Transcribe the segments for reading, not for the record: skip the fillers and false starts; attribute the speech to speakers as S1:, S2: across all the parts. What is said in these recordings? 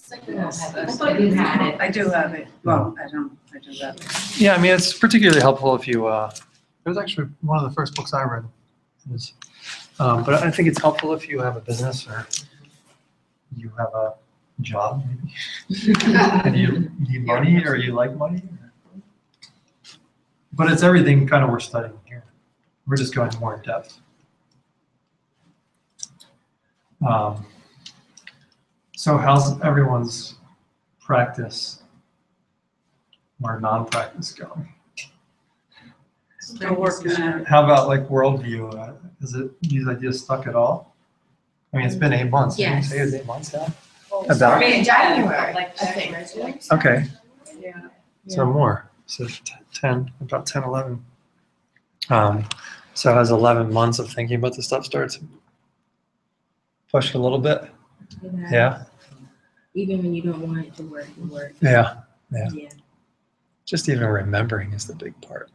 S1: thought you had it.
S2: I do have it. Well, I do have it.
S3: Yeah, I mean, it's particularly helpful if you, it was actually one of the first books I read. But I think it's helpful if you have a business or you have a job, maybe. And you need money or you like money. But it's everything kind of we're studying here. We're just going more in depth. So how's everyone's practice or non-practice going?
S2: Still working on it.
S3: How about like worldview? Is it these ideas stuck at all? I mean, it's been 8 months. Did you
S1: Yes.
S3: say it was 8 months now?
S1: About
S4: in January,
S1: like
S4: I
S1: I
S4: think.
S1: think.
S3: Okay,
S2: Yeah.
S3: so more. So 10, about 10, 11. So has 11 months of thinking about the stuff starts push a little bit? Yeah,
S1: Even when you don't want it to work, it works.
S3: yeah.
S1: Yeah.
S3: Just even remembering is the big part.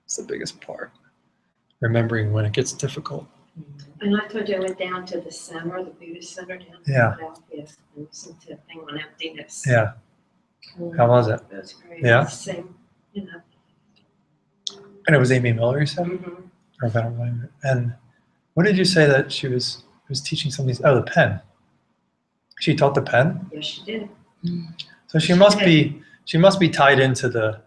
S3: It's the biggest part. Remembering when it gets difficult.
S4: And I told you I went down to the center, the Buddhist center down in
S3: Yeah.
S4: Philadelphia, and listened to a thing on emptiness.
S3: Yeah. How was it?
S4: It was great.
S3: Yeah?
S4: Same, you know.
S3: And it was Amy Miller, you said?
S4: Mhm.
S3: Or Venom Wayne. And what did you say that she was teaching something? Oh, the pen. She taught the pen?
S4: Yes, she did.
S3: So she must be tied into the,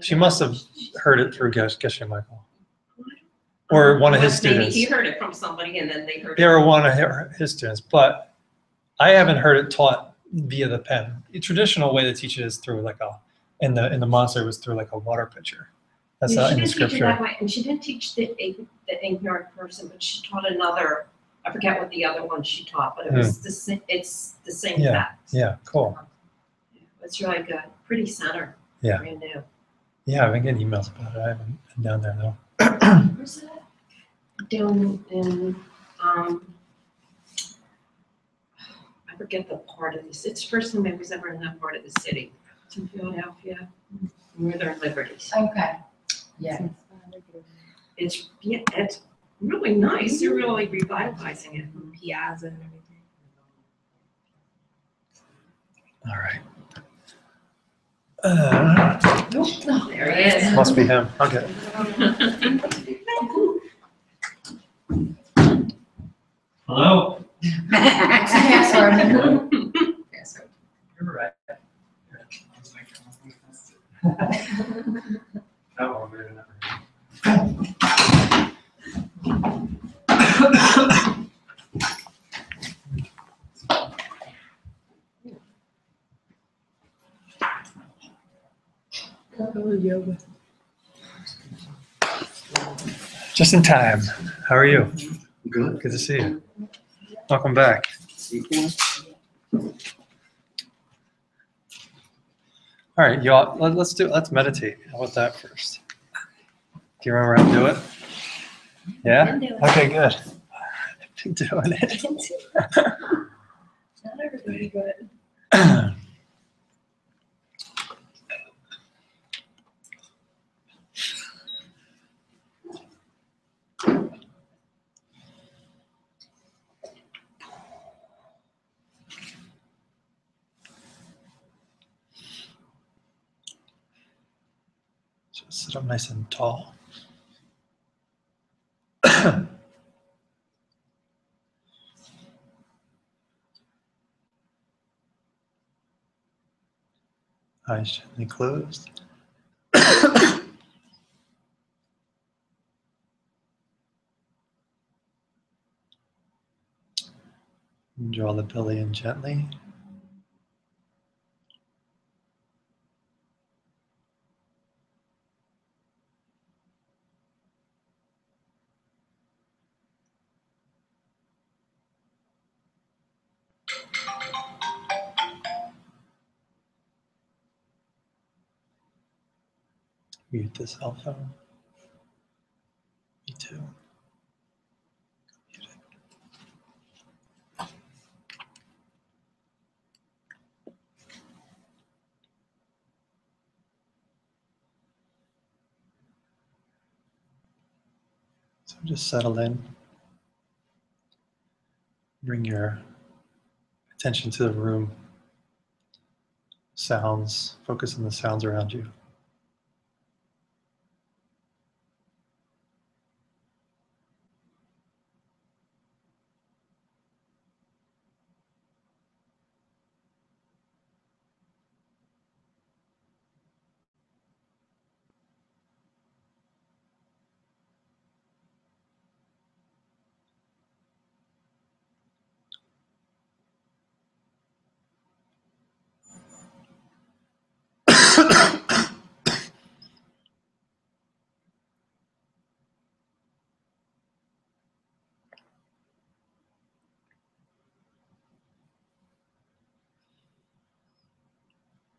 S3: she must have heard it through Geshe Michael. Or one of his
S4: Maybe
S3: students.
S4: he heard it from somebody and then they heard
S3: They
S4: it.
S3: were one of his students, but I haven't heard it taught via the pen. The traditional way to teach it is through like in the monastery was through like a water pitcher. That's
S4: Yeah,
S3: not
S4: she
S3: in the
S4: didn't teach it
S3: scripture.
S4: that way, and she didn't teach the ignorant person, but she taught another. I forget what the other one she taught, but it was the same. It's the same
S3: Yeah,
S4: fact.
S3: Yeah, cool.
S4: It's really good. Pretty center.
S3: Yeah.
S4: Brand new.
S3: Yeah, I've been getting emails about it. I haven't been down there though.
S4: Where's that? Down in I forget the part of this. It's the first time I was ever in that part of the city. It's in Philadelphia, Northern Liberties.
S1: Okay. Yeah.
S4: It's really nice. They're really revitalizing it.
S1: Piazza and everything.
S3: All right.
S4: Oh, there he is.
S3: Must be him. Okay. Hello.
S1: Password.
S3: You're right. That one we're never. Just in time. How are you?
S5: Good.
S3: Good to see you. Welcome back. All right, y'all. Let's meditate. How about that first? Do you remember how to do it? Yeah.
S1: Been doing it.
S3: Okay, good. I've been doing it.
S1: Not everybody, but.
S3: Just sit up nice and tall. Eyes gently closed. Draw the belly in gently. Mute the cell phone. Me too. Mute it. So just settle in. Bring your attention to the room. sounds, focus on the sounds around you.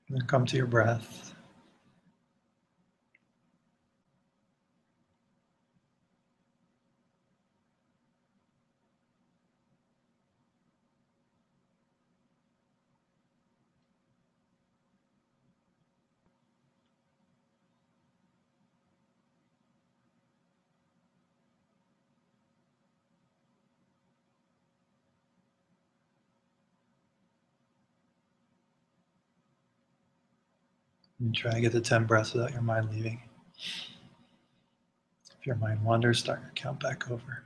S3: And then come to your breath. And try to get to 10 breaths without your mind leaving. If your mind wanders, start your count back over.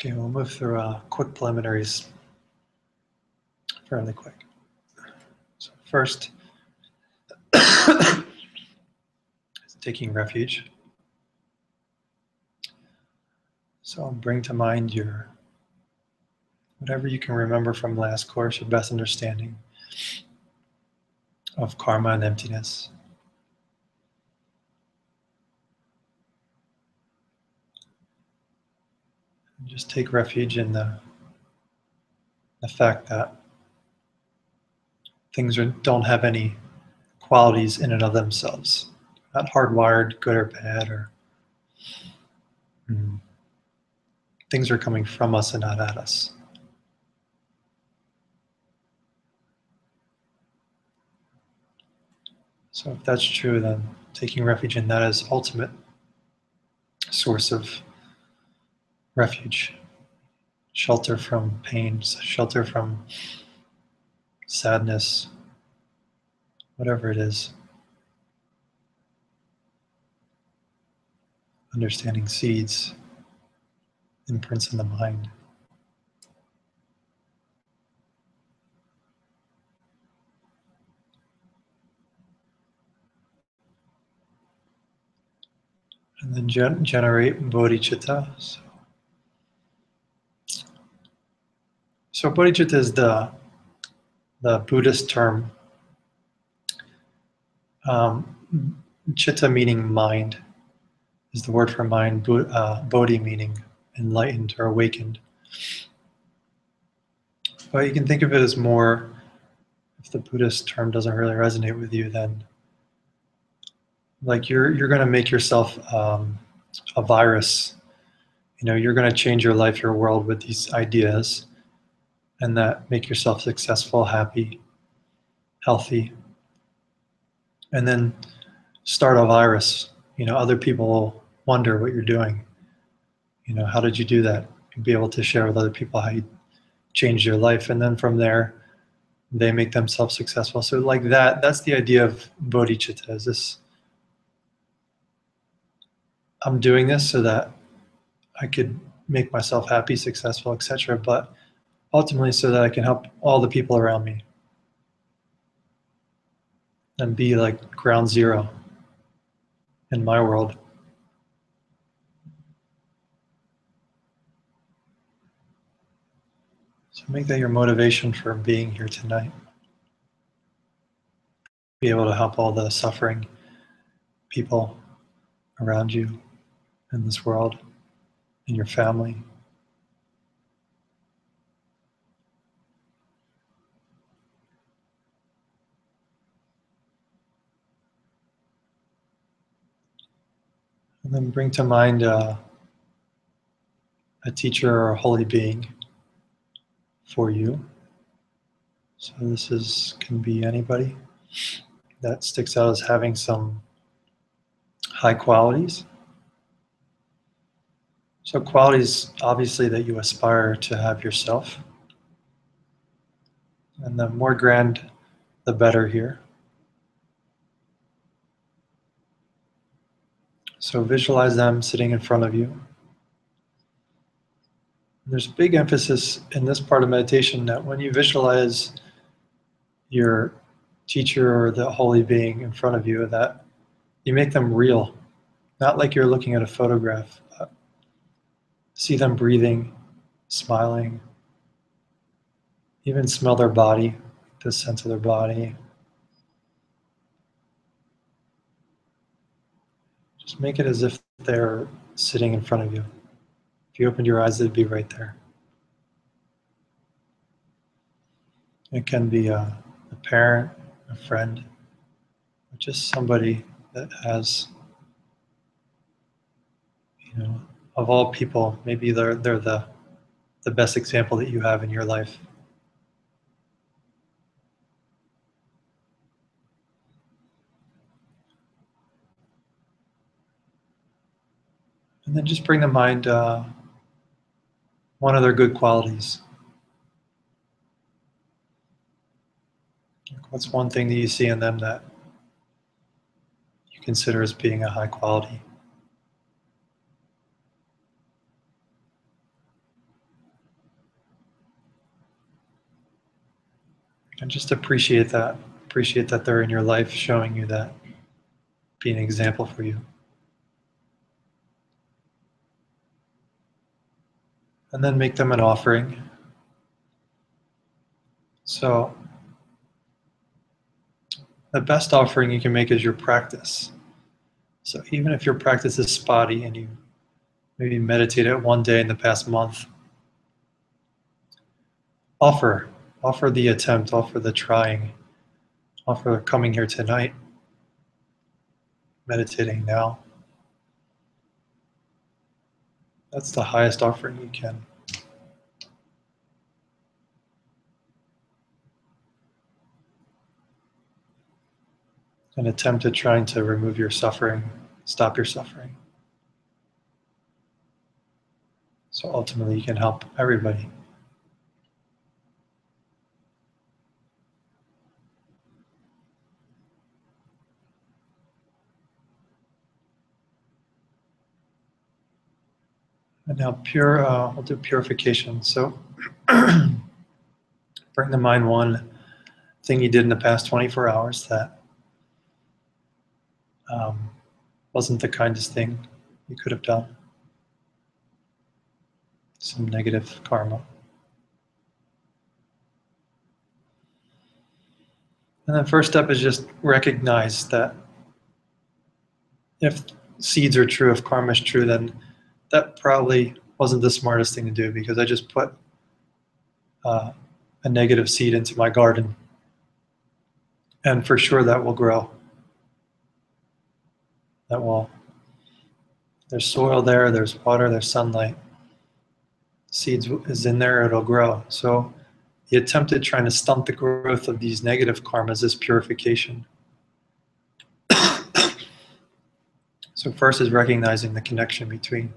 S3: Okay, we'll move through quick preliminaries, fairly quick. So first, is taking refuge. So bring to mind whatever you can remember from last course, your best understanding of karma and emptiness. And just take refuge in the fact that things don't have any qualities in and of themselves. Not hardwired, good or bad, or things are coming from us and not at us. So if that's true, then taking refuge in that is ultimate source of refuge, shelter from pain, shelter from sadness, whatever it is. Understanding seeds, imprints in the mind. And then generate bodhicitta. So bodhicitta is the Buddhist term. Chitta meaning mind is the word for mind. Bodhi meaning enlightened or awakened. But you can think of it as more, if the Buddhist term doesn't really resonate with you, then like you're going to make yourself a virus. You know, you're going to change your life, your world with these ideas, and that make yourself successful, happy, healthy, and then start a virus. You know, other people will wonder what you're doing. You know, how did you do that? You'll be able to share with other people how you changed your life, and then from there, they make themselves successful. So like that's the idea of bodhicitta, is this, I'm doing this so that I could make myself happy, successful, etc., but ultimately so that I can help all the people around me and be like ground zero in my world. So make that your motivation for being here tonight. Be able to help all the suffering people around you in this world, in your family. And then bring to mind a teacher or a holy being for you. So this can be anybody that sticks out as having some high qualities. So qualities, obviously, that you aspire to have yourself. And the more grand, the better here. So visualize them sitting in front of you. There's a big emphasis in this part of meditation that when you visualize your teacher or the holy being in front of you, that you make them real, not like you're looking at a photograph. See them breathing, smiling, even smell their body, the sense of their body. Just make it as if they're sitting in front of you. If you opened your eyes, they'd be right there. It can be a parent, a friend, or just somebody that has, of all people, maybe they're the best example that you have in your life. And then just bring to mind one of their good qualities. What's one thing that you see in them that you consider as being a high quality? And just appreciate that. Appreciate that they're in your life, showing you that, being an example for you. And then make them an offering. So the best offering you can make is your practice. So even if your practice is spotty and you maybe meditated one day in the past month, offer the attempt, offer the trying, offer coming here tonight, meditating now. That's the highest offering you can. An attempt at trying to remove your suffering, stop your suffering. So ultimately you can help everybody. And now we'll do purification. So bring to mind one thing you did in the past 24 hours that wasn't the kindest thing you could have done. Some negative karma. And the first step is just recognize that if seeds are true, if karma is true, then that probably wasn't the smartest thing to do, because I just put a negative seed into my garden. And for sure that will grow. There's soil there, there's water, there's sunlight. Seeds is in there, it'll grow. So the attempt at trying to stunt the growth of these negative karmas is purification. So first is recognizing the connection between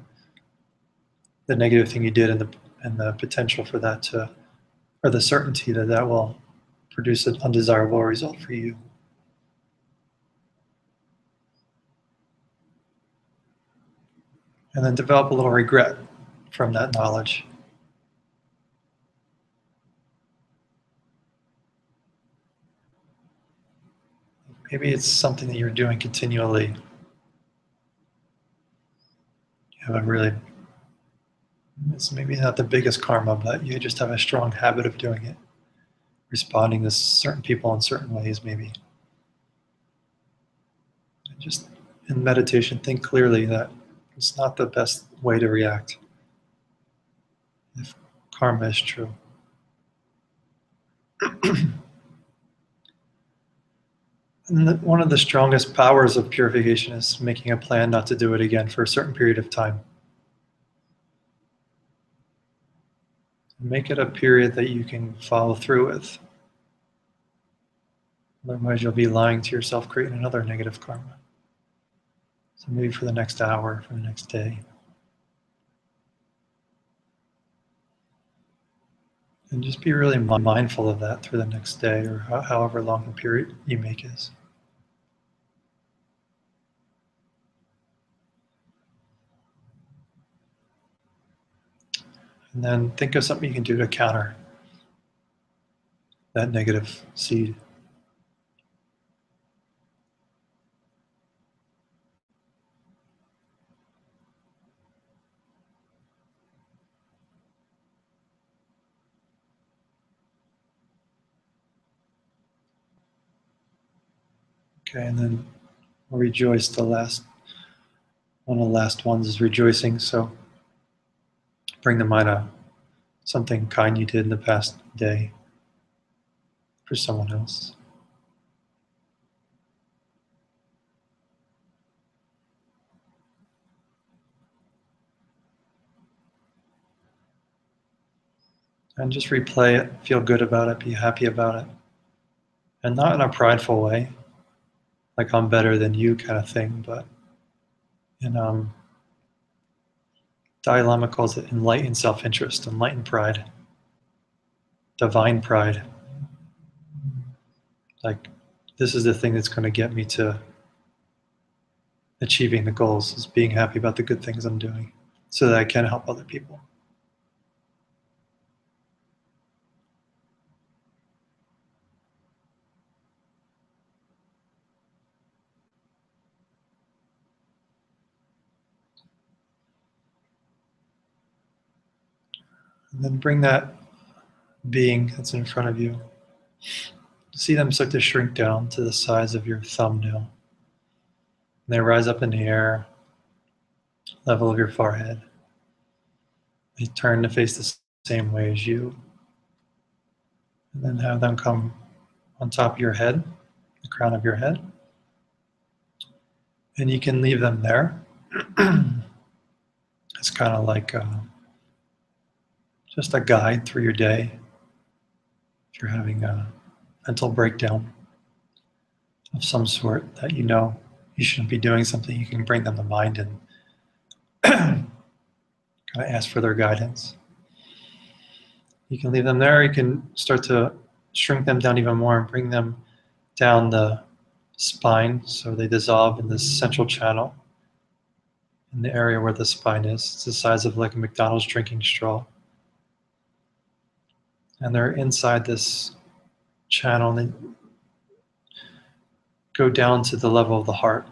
S3: the negative thing you did and the potential for that or the certainty that will produce an undesirable result for you. And then develop a little regret from that knowledge. Maybe it's something that you're doing continually. You have a really, it's maybe not the biggest karma, but you just have a strong habit of doing it. Responding to certain people in certain ways, maybe. And just in meditation, think clearly that it's not the best way to react if karma is true. And one of the strongest powers of purification is making a plan not to do it again for a certain period of time. Make it a period that you can follow through with. Otherwise, you'll be lying to yourself, creating another negative karma. So maybe for the next hour, for the next day. And just be really mindful of that through the next day, or however long the period you make is. And then think of something you can do to counter that negative seed. Okay, and then rejoice. One of the last ones is rejoicing. So bring to mind something kind you did in the past day for someone else. And just replay it, feel good about it, be happy about it. And not in a prideful way, like I'm better than you kind of thing, but in Dalai Lama calls it enlightened self-interest, enlightened pride, divine pride. Like, this is the thing that's going to get me to achieving the goals, is being happy about the good things I'm doing so that I can help other people. And then bring that being that's in front of you. See them start to shrink down to the size of your thumbnail. And they rise up in the air, level of your forehead. They turn to face the same way as you. And then have them come on top of your head, the crown of your head. And you can leave them there. It's kind of like just a guide through your day. If you're having a mental breakdown of some sort that you know you shouldn't be doing something, you can bring them to mind and kind of ask for their guidance. You can leave them there. You can start to shrink them down even more and bring them down the spine so they dissolve in this central channel in the area where the spine is. It's the size of like a McDonald's drinking straw. And they're inside this channel, and they go down to the level of the heart.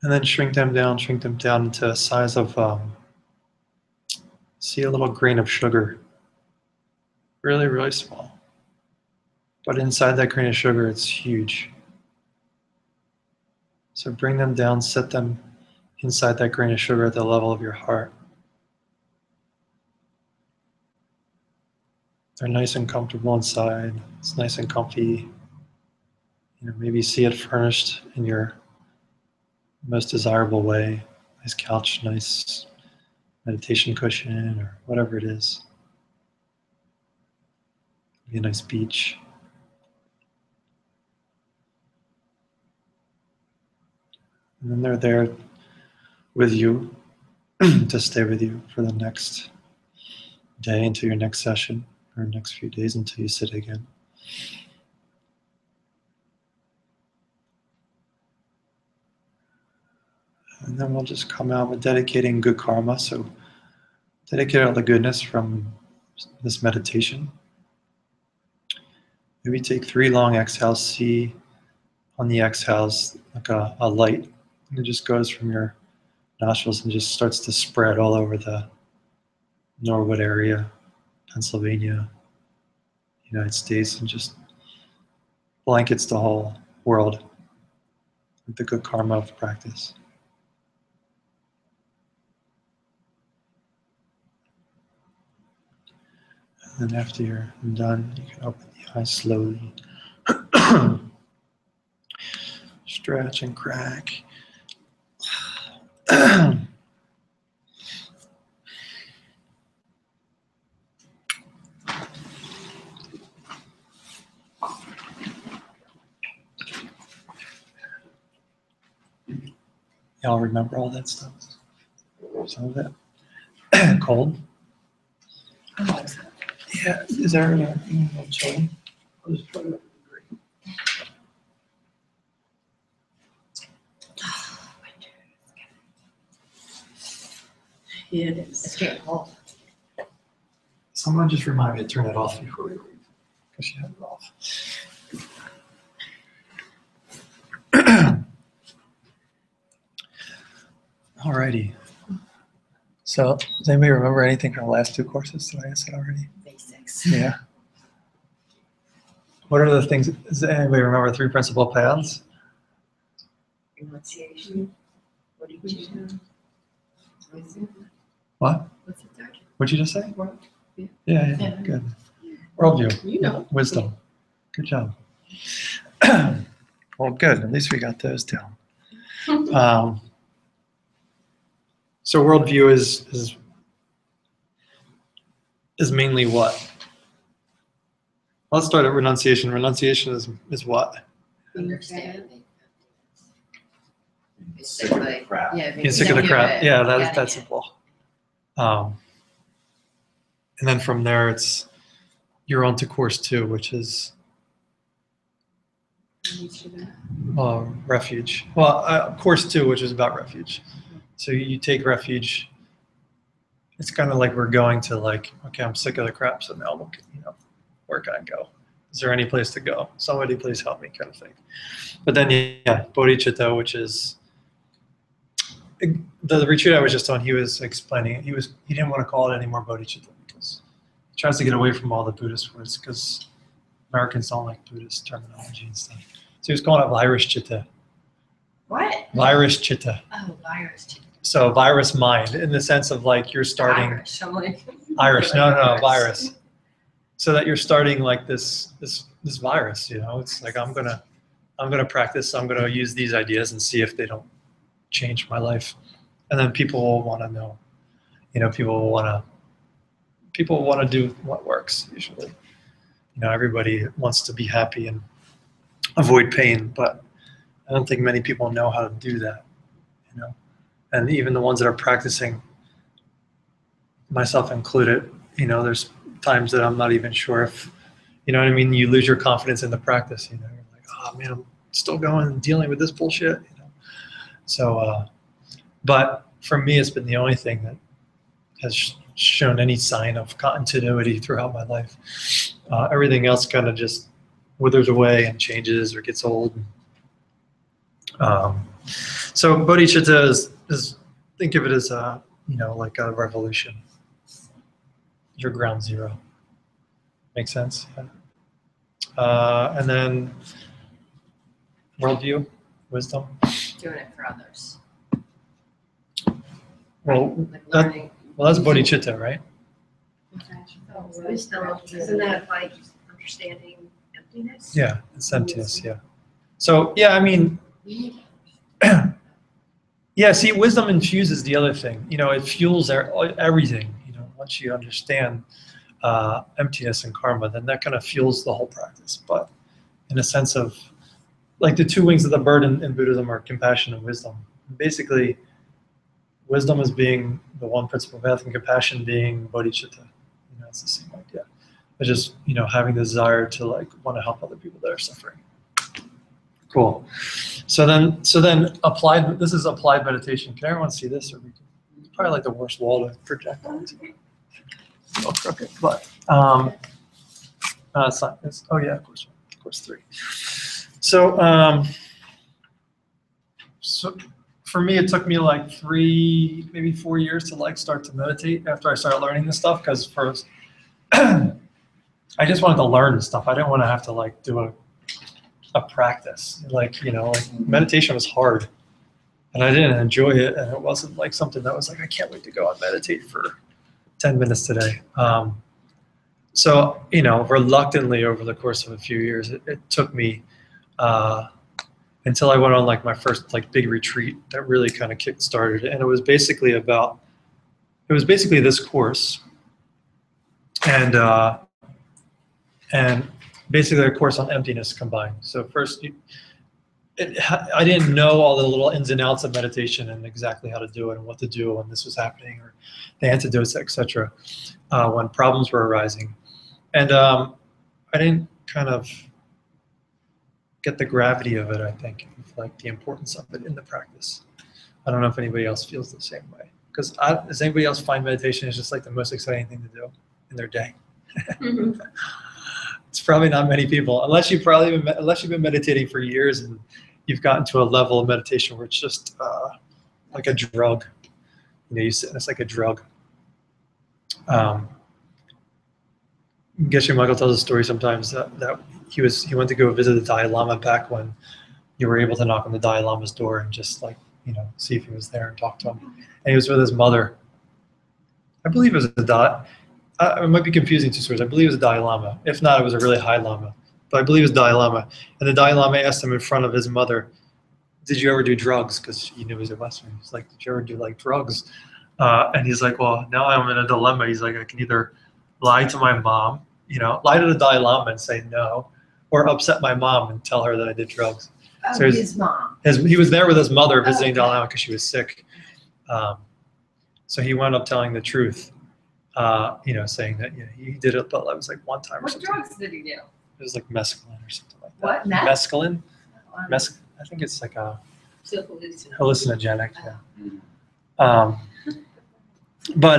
S3: And then shrink them down into a size of, see a little grain of sugar. Really, really small. But inside that grain of sugar, it's huge. So bring them down, set them inside that grain of sugar at the level of your heart. They're nice and comfortable inside. It's nice and comfy. You know, maybe see it furnished in your most desirable way. Nice couch, nice meditation cushion, or whatever it is. Maybe a nice beach. And then they're there with you to stay with you for the next day until your next session, or next few days until you sit again. And then we'll just come out with dedicating good karma. So dedicate all the goodness from this meditation. Maybe take 3 long exhales. See on the exhales like a light. And it just goes from your nostrils and just starts to spread all over the Norwood area, Pennsylvania, United States, and just blankets the whole world with the good karma of practice. And then after you're done, you can open the eyes slowly. Stretch and crack. Y'all remember all that stuff? Some of it? Cold? Yeah, is there a chili? I'll just try it.
S1: Yeah, it
S4: It's
S1: is.
S4: getting cold.
S3: Someone just remind me to turn it off before we leave, because she had it off. Alrighty. So, does anybody remember anything from the last 2 courses? Did I ask it already?
S1: Basics.
S3: Yeah. What are the things? Does anybody remember 3 principal paths?
S4: Renunciation. What did you do?
S3: What?
S1: What's it third?
S3: What'd you just say?
S1: World.
S3: Yeah,
S1: Yeah.
S3: good. Worldview.
S1: You know.
S3: Wisdom. Good job. Well, good. At least we got those down. So worldview is mainly what? Let's start at renunciation. Renunciation is what?
S1: Understanding.
S5: Basically,
S1: Yeah.
S3: Being sick of the crap. Yeah, that's
S5: Getting it.
S3: simple. And then from there, you're on to course 2, which is refuge. Well, course 2, which is about refuge. So you take refuge. It's kind of like we're going to okay, I'm sick of the crap, so now where can I go? Is there any place to go? Somebody please help me, kind of thing. But then yeah, bodhicitta, which is the retreat I was just on. He was explaining it. He didn't want to call it anymore bodhicitta because he tries to get away from all the Buddhist words because Americans don't like Buddhist terminology and stuff. So he was calling it virus chitta.
S5: What?
S3: Virus chitta.
S5: Oh, virus.
S3: So virus mind in the sense of you're starting
S5: Irish. I'm like.
S3: Irish. No, virus. So that you're starting this virus. It's like I'm gonna practice. I'm gonna use these ideas and see if they don't change my life. And then people will want to know. People will want to do what works usually. Everybody wants to be happy and avoid pain, but I don't think many people know how to do that. And even the ones that are practicing, myself included, there's times that I'm not even sure if, you lose your confidence in the practice, you're like, oh man, I'm still going and dealing with this bullshit, So, but for me, it's been the only thing that has shown any sign of continuity throughout my life. Everything else kind of just withers away and changes or gets old. So bodhicitta is think of it as like a revolution. Your ground zero. Make sense? Yeah. And then worldview, wisdom.
S5: Doing it for others.
S3: Well,
S5: Like
S3: that,
S5: learning.
S3: that's bodhicitta, right?
S4: Wisdom, isn't that like understanding emptiness?
S3: Yeah, it's emptiness. Yeah. So yeah, yeah. See, wisdom infuses the other thing. It fuels everything. Once you understand emptiness and karma, then that kind of fuels the whole practice. But in a sense of, the 2 wings of the bird in Buddhism are compassion and wisdom. Basically, wisdom is being the one principal path, and compassion being bodhicitta. It's the same idea. It's just having the desire to want to help other people that are suffering. Cool. So then applied, this is applied meditation. Can everyone see this? Or we can, probably like the worst wall to project onto. Oh, crooked, but, it's not, it's, oh yeah, of course 3. So, so for me, it took me like 3, maybe 4 years to like start to meditate after I started learning this stuff. Cause first, I just wanted to learn this stuff. I didn't want to have to like do a practice. Like, you know, like meditation was hard and I didn't enjoy it. And it wasn't like something that was like, I can't wait to go and meditate for 10 minutes today. So, you know, reluctantly over the course of a few years, it took me until I went on like my first like big retreat that really kind of kick started. And it was basically this course and basically a course on emptiness combined. So first, I didn't know all the little ins and outs of meditation and exactly how to do it and what to do when this was happening or the antidotes, etc. When problems were arising. And I didn't kind of get the gravity of it, I think, like the importance of it in the practice. I don't know if anybody else feels the same way. Because does anybody else find meditation is just like the most exciting thing to do in their day?
S4: Mhm.
S3: It's probably not many people, unless you've been meditating for years and you've gotten to a level of meditation where it's just like a drug. You know, you sit and it's like a drug. Geshe Michael tells a story sometimes that he went to go visit the Dalai Lama back when you were able to knock on the Dalai Lama's door and just like, you know, see if he was there and talk to him. And he was with his mother. I believe it was a Dalai. It might be confusing two stories. I believe it was a Dalai Lama. If not, it was a really high Lama. But I believe it was Dalai Lama. And the Dalai Lama asked him in front of his mother, did you ever do drugs? Because he knew he was a Westerner. He's like, did you ever do like drugs? And he's like, well, now I'm in a dilemma. He's like, I can either lie to my mom, you know, lie to the Dalai Lama and say no, or upset my mom and tell her that I did drugs.
S5: Oh,
S3: So
S5: his mom.
S3: He was there with his mother visiting
S5: okay.
S3: Dalai Lama because she was sick. So he wound up telling the truth, you know, saying that he did it, but it was like one time or
S5: What
S3: something.
S5: drugs did he do?
S3: It was like mescaline or something like that.
S5: What? Meth?
S3: Mescaline? I think it's like a hallucinogenic. Yeah. But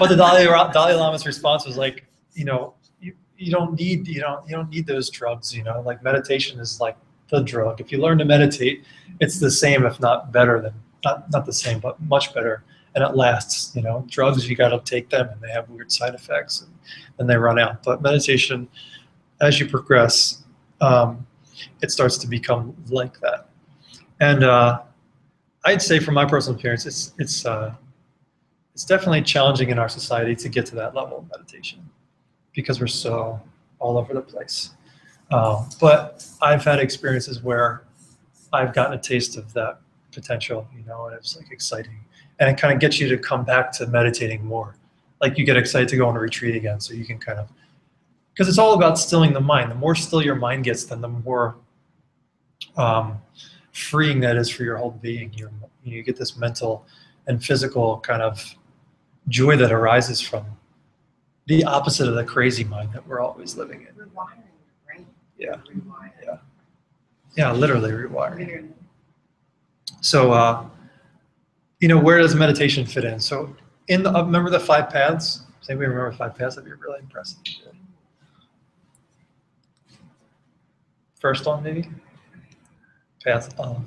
S3: the Dalai Lama's response was like, you know, you don't need those drugs, you know, like meditation is like the drug. If you learn to meditate, it's the same, if not better than, not the same, but much better. And it lasts, you know. Drugs, you got to take them and they have weird side effects and then they run out. But meditation, as you progress, it starts to become like that. And I'd say from my personal experience, it's definitely challenging in our society to get to that level of meditation because we're so all over the place. But I've had experiences where I've gotten a taste of that potential, you know, and it's like exciting. And it kind of gets you to come back to meditating more. Like you get excited to go on a retreat again, so you can kind of, because it's all about stilling the mind. The more still your mind gets, then the more freeing that is for your whole being. You get this mental and physical kind of joy that arises from the opposite of the crazy mind that we're always living in.
S5: Rewiring the brain.
S3: Yeah.
S5: Rewiring.
S3: Yeah, literally rewiring. So, you know, where does meditation fit in? So, remember the 5 paths? Does anybody remember 5 paths? That'd be really impressive. First one, maybe? Path of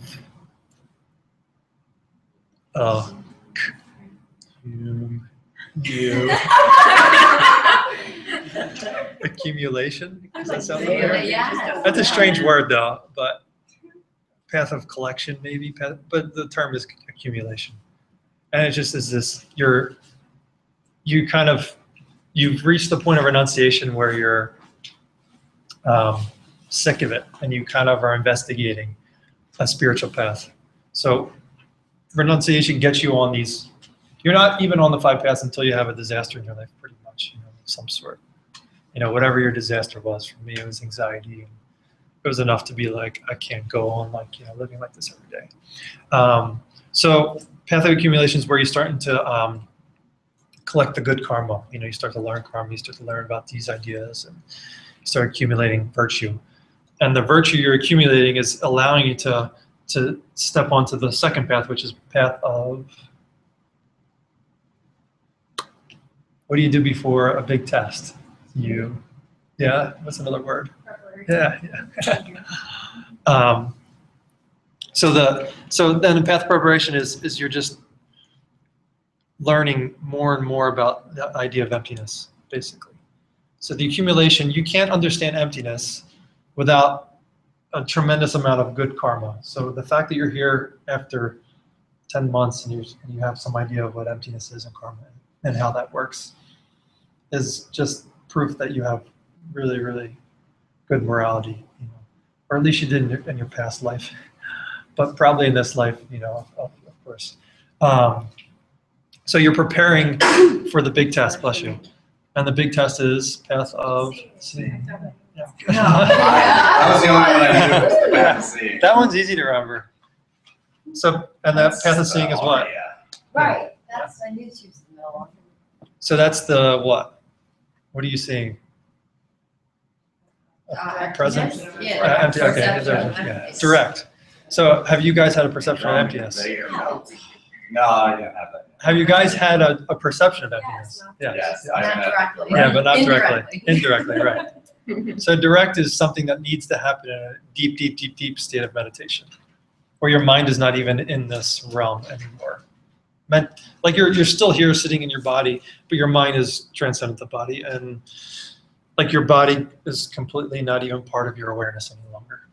S3: accumulation? Does that sound familiar?
S5: Yeah.
S3: That's a strange word, though, but path of collection, maybe. But the term is accumulation, and it just is this: you've reached the point of renunciation where you're sick of it, and you kind of are investigating a spiritual path. So renunciation gets you on these. You're not even on the 5 paths until you have a disaster in your life, pretty much, you know, of some sort. You know, whatever your disaster was. For me, it was anxiety. It was enough to be like, I can't go on like, you know, living like this every day. So path of accumulation is where you're starting to collect the good karma. You know, you start to learn karma. You start to learn about these ideas, and you start accumulating virtue. And the virtue you're accumulating is allowing you to step onto the second path, which is path of, what do you do before a big test? What's another word? Yeah. So then the path preparation is you're just learning more and more about the idea of emptiness, basically. So the accumulation, you can't understand emptiness without a tremendous amount of good karma. So the fact that you're here after 10 months and you have some idea of what emptiness is and karma and how that works is just proof that you have really, really good morality, or at least you did in your past life, but probably in this life, of course. So you're preparing for the big test, bless you. And the big test is path of seeing.
S6: That was the only one I knew was the path of seeing.
S3: That one's easy to remember. So, and that path of seeing is what?
S6: Yeah.
S5: Right, that's, I knew she was in the middle of
S3: So that's the what? What are you seeing? Present?
S5: Yeah.
S3: Empty, okay,
S5: Perception.
S3: yeah. Direct. So have you guys had a perception of emptiness?
S6: No, I didn't have that.
S3: Have you guys had a perception of emptiness?
S6: Yes, I
S5: Not
S6: have.
S5: directly.
S3: Yeah, but not directly.
S5: Indirectly.
S3: Indirectly, right. So direct is something that needs to happen in a deep, deep, deep, deep state of meditation, where your mind is not even in this realm anymore. Like you're still here sitting in your body, but your mind is transcendent the body, and like your body is completely not even part of your awareness any longer.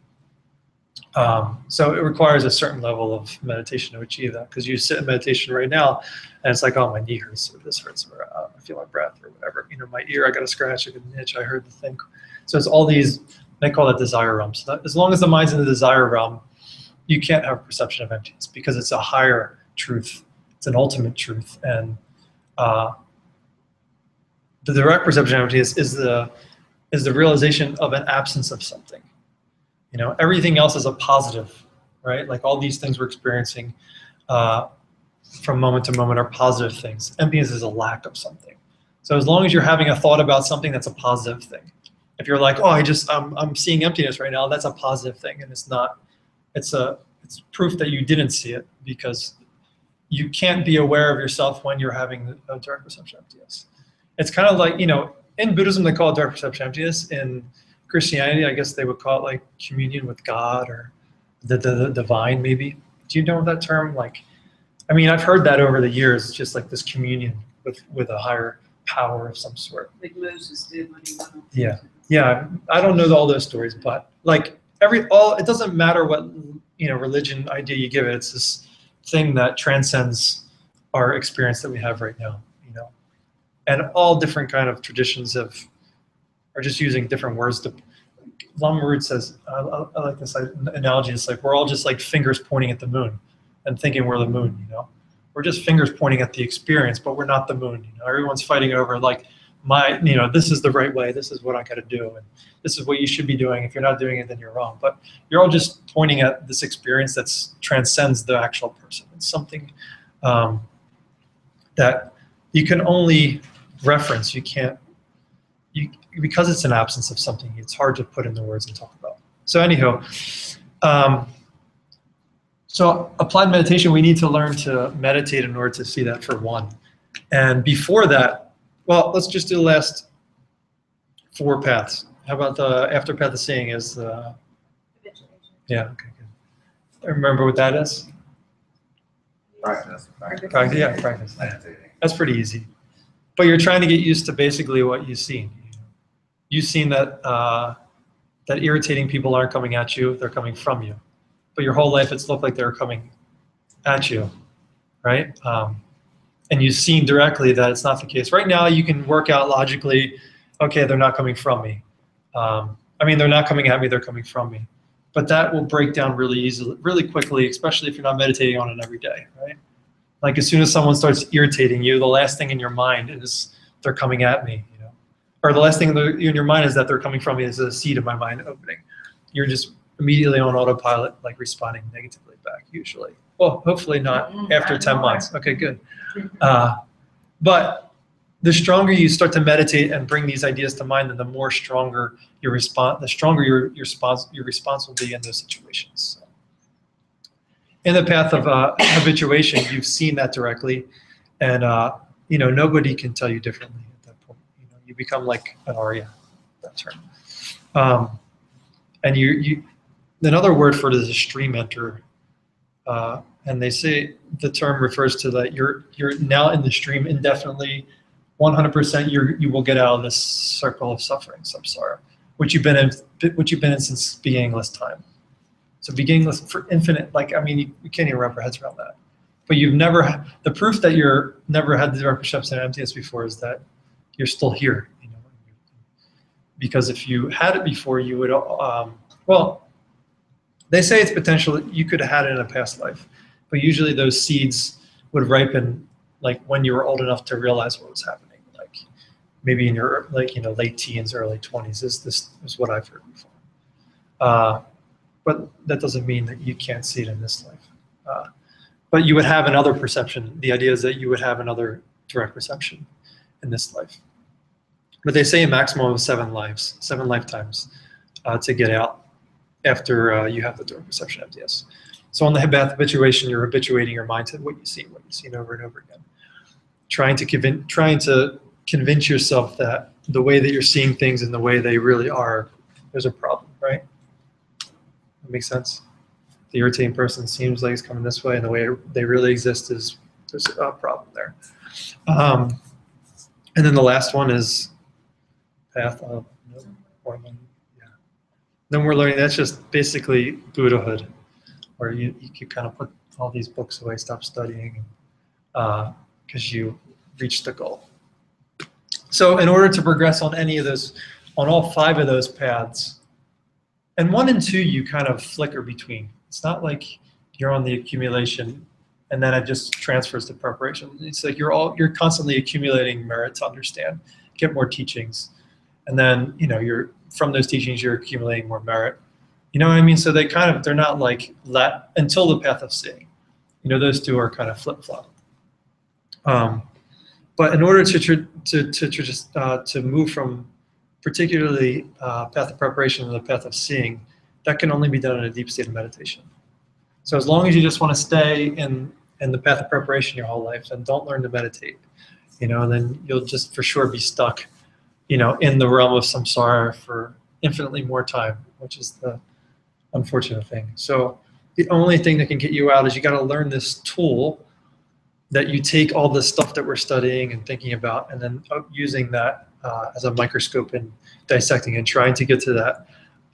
S3: So it requires a certain level of meditation to achieve that, because you sit in meditation right now and it's like, oh, my knee hurts, or this hurts, or I feel my breath, or whatever. My ear, I got a scratch, I got an itch, I heard the thing. So it's all these, they call that desire realm. So that, as long as the mind's in the desire realm, you can't have a perception of emptiness, because it's a higher truth. It's an ultimate truth. And the direct perception of emptiness is the realization of an absence of something. Everything else is a positive, right? Like all these things we're experiencing from moment to moment are positive things. Emptiness is a lack of something. So as long as you're having a thought about something, that's a positive thing. If you're like, oh, I'm seeing emptiness right now, that's a positive thing, and it's not. It's proof that you didn't see it, because you can't be aware of yourself when you're having a direct perception of emptiness. It's kind of like, in Buddhism they call it direct perception of emptiness. In Christianity, I guess they would call it like communion with God, or the divine, maybe. Do you know that term? I've heard that over the years, just like this communion with a higher power of some sort.
S2: Like Moses did when he went.
S3: Yeah, I don't know all those stories, but it doesn't matter what religion idea you give it. It's this thing that transcends our experience that we have right now. And all different kind of traditions are just using different words to. Lama Rud says, I like this analogy. It's like we're all just like fingers pointing at the moon and thinking we're the moon. We're just fingers pointing at the experience, but we're not the moon. Everyone's fighting over this is the right way. This is what I got to do, and this is what you should be doing. If you're not doing it, then you're wrong. But you're all just pointing at this experience that transcends the actual person. It's something that you can only reference. You can't. Because it's an absence of something, it's hard to put in the words and talk about. So anyhow, so applied meditation, we need to learn to meditate in order to see that, for one. And before that, well, let's just do the last 4 paths. How about the after path of seeing is the, yeah, okay, good. Remember what that is?
S6: Practice.
S3: Practice.
S6: Meditating.
S3: That's pretty easy. But you're trying to get used to basically what you've seen. You've seen that that irritating people aren't coming at you, they're coming from you. But your whole life it's looked like they were coming at you, right? And you've seen directly that it's not the case. Right now you can work out logically, okay, they're not coming from me. They're not coming at me, they're coming from me. But that will break down really easily, really quickly, especially if you're not meditating on it every day, right? Like as soon as someone starts irritating you, the last thing in your mind is they're coming at me, or the last thing in your mind is that they're coming from me is a seed of my mind opening. You're just immediately on autopilot, like responding negatively back, usually. Well, hopefully not after 10 months. Okay, good. But the stronger you start to meditate and bring these ideas to mind, then the more stronger your response, the stronger your response will be in those situations. So, in the path of habituation, you've seen that directly, and nobody can tell you differently at that point. You become like an Arya, that term. And another word for it is a stream enter, and they say the term refers to that you're now in the stream indefinitely. 100% you will get out of this circle of suffering, samsara, which you've been in since beginningless time. So beginningless for infinite, you can't even wrap your heads around that. But you've never the proof that you're never had the direct perception of emptiness before is that you're still here. Because if you had it before, you would they say it's potential that you could have had it in a past life, but usually those seeds would ripen like when you were old enough to realize what was happening, like maybe in your late teens, early 20s. This is what I've heard before. But that doesn't mean that you can't see it in this life. But you would have another perception. The idea is that you would have another direct perception in this life. But they say a maximum of 7 lifetimes to get out after you have the direct perception of emptiness. So on the path of habituation, you're habituating your mind to what you've seen over and over again. Trying to convince yourself that the way that you're seeing things and the way they really are, there's a problem, right? That makes sense? The irritating person seems like it's coming this way, and the way they really exist is there's a problem there. And then the last one is path of Then we're learning that's just basically Buddhahood, where you kind of put all these books away, stop studying, because you reached the goal. So in order to progress on on all 5 of those paths, and 1 and 2 you kind of flicker between. It's not like you're on the accumulation and then it just transfers to preparation. It's like you're constantly accumulating merit to understand, get more teachings, and then you're from those teachings you're accumulating more merit. You know what I mean? So they're not like that until the path of seeing. Those 2 are kind of flip-flop. But in order to move from particularly path of preparation to the path of seeing, that can only be done in a deep state of meditation. So as long as you just want to stay in the path of preparation your whole life and don't learn to meditate, then you'll just for sure be stuck, in the realm of samsara for infinitely more time, which is the unfortunate thing. So the only thing that can get you out is you got to learn this tool that you take all the stuff that we're studying and thinking about, and then using that as a microscope and dissecting and trying to get to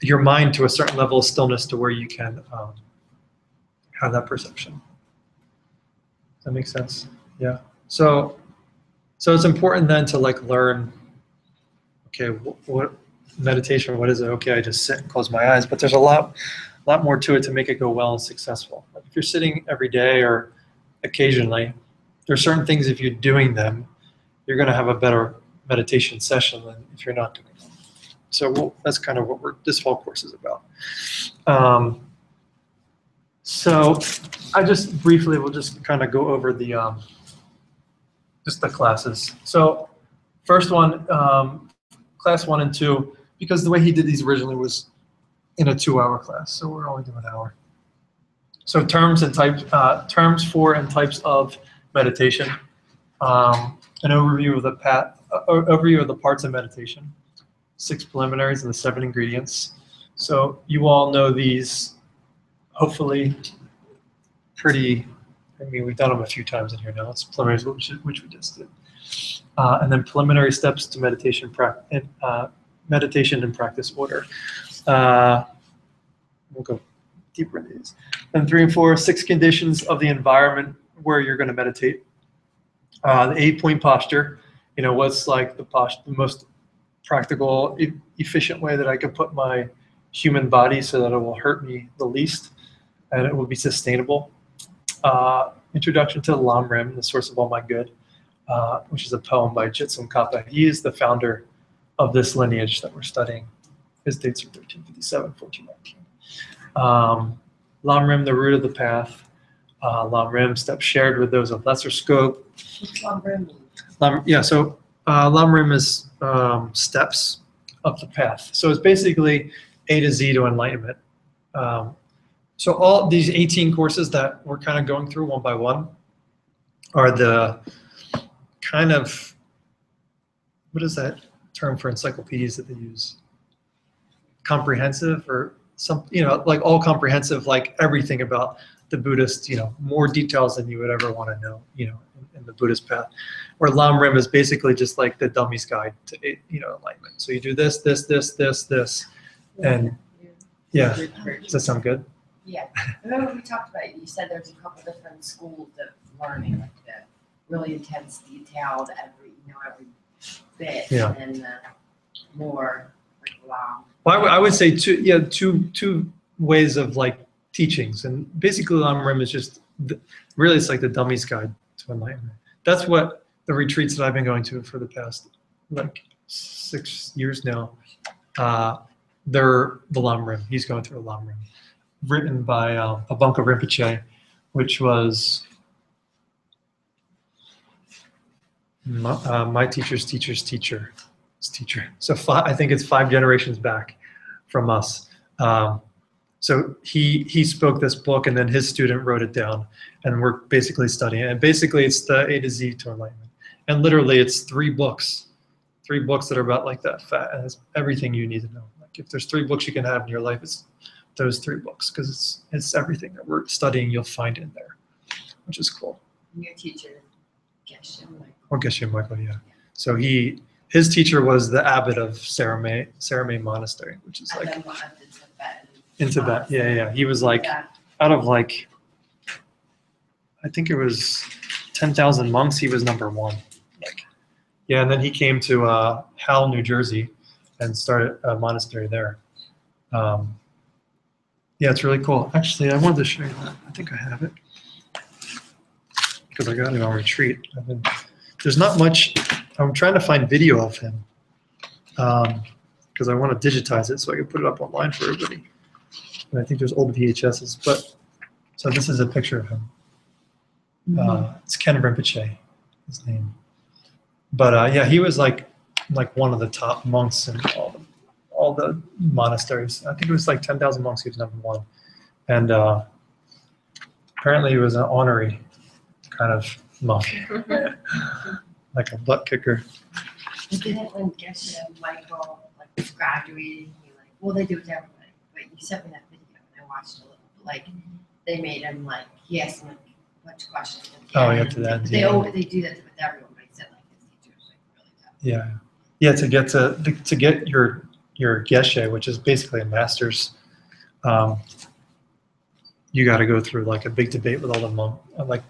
S3: your mind to a certain level of stillness to where you can have that perception. Does that make sense? Yeah. So it's important then to learn, okay, what meditation, what is it? Okay, I just sit and close my eyes, but there's a lot more to it to make it go well and successful. Like if you're sitting every day or occasionally, there are certain things, if you're doing them, you're going to have a better meditation session than if you're not doing them. So that's kind of what this whole course is about. So I just briefly will just kind of go over just the classes. So first one, class 1 and 2, because the way he did these originally was in a 2-hour class, so we're only doing an hour. So terms for and types of meditation, an overview of the parts of meditation, 6 preliminaries and the 7 ingredients. So you all know these, hopefully, we've done them a few times in here now. It's preliminaries, which we just did. And then preliminary steps to meditation and practice order. We'll go deeper into these. Then 3 and 4, 6 conditions of the environment where you're going to meditate. The 8-point posture. What's like the most practical, efficient way that I could put my human body so that it will hurt me the least and it will be sustainable. Introduction to the Lam Rim, the source of all my good, which is a poem by Jitsum Kappa. He is the founder of this lineage that we're studying. His dates are 1357, 1419. Lam Rim, the root of the path. Lam Rim, steps shared with those of lesser scope.
S5: What's Lam Rim mean?
S3: Yeah, so Lamrim is steps up the path. So it's basically A to Z to enlightenment. So all these 18 courses that we're kind of going through one by one are the kind of, what is that term for encyclopedias that they use? Comprehensive or some, like all comprehensive, like everything about the Buddhist, more details than you would ever want to know, in the Buddhist path. Where Lamrim is basically just like the dummy's guide to, enlightenment. So you do this, this, this, this, this, and yeah. Does that sound good?
S5: Yeah, remember we talked about, you said there's a couple different schools of learning, like the really intense, detailed, every bit,
S3: Yeah.
S5: and then the more like long.
S3: Well, I would say two ways of like teachings, and basically Lamrim is just really it's like the dummy's guide to enlightenment. That's what the retreats that I've been going to for the past like 6 years now. They're the Lamrim. He's going through a Lamrim, written by Abunka Rinpoche, which was my teacher's teacher's teacher. Teacher. So I think it's 5 generations back from us. So he spoke this book, and then his student wrote it down, and we're basically studying it. And basically, it's the A to Z to enlightenment. And literally, it's 3 books that are about like that fat, and it's everything you need to know. Like if there's 3 books you can have in your life, it's those 3 books, because it's everything that we're studying. You'll find in there, which is cool.
S5: Your teacher, Geshe Michael.
S3: Or Geshe Michael, yeah. So his teacher was the abbot of Saramay Monastery, which is
S5: And
S3: like
S5: then one of the Tibetan.
S3: in Tibet. Yeah. He was like
S5: Yeah.
S3: out of like, I think it was 10,000 monks. He was number 1. Like, yeah, and then he came to Howell, New Jersey, and started a monastery there. Yeah, it's really cool. Actually, I wanted to show you that. I think I have it because I got it on retreat. There's not much. I'm trying to find video of him because I want to digitize it so I can put it up online for everybody. And I think there's old VHSs. But so this is a picture of him. It's Ken Rinpoche, his name. But yeah, he was like one of the top monks in all the monasteries. I think it was like 10,000 monks. He was number 1, and apparently he was an honorary kind of monk. Like a butt kicker.
S5: But didn't when Geshe Michael was graduating, well, they do it to everybody, but you sent me that video and I watched a little. Like they made him he asked him a bunch of questions.
S3: Oh, yeah, to that.
S5: They do that with everyone, but he said his teacher was really tough.
S3: Yeah. To get your geshe, which is basically a master's, you got to go through like a big debate with all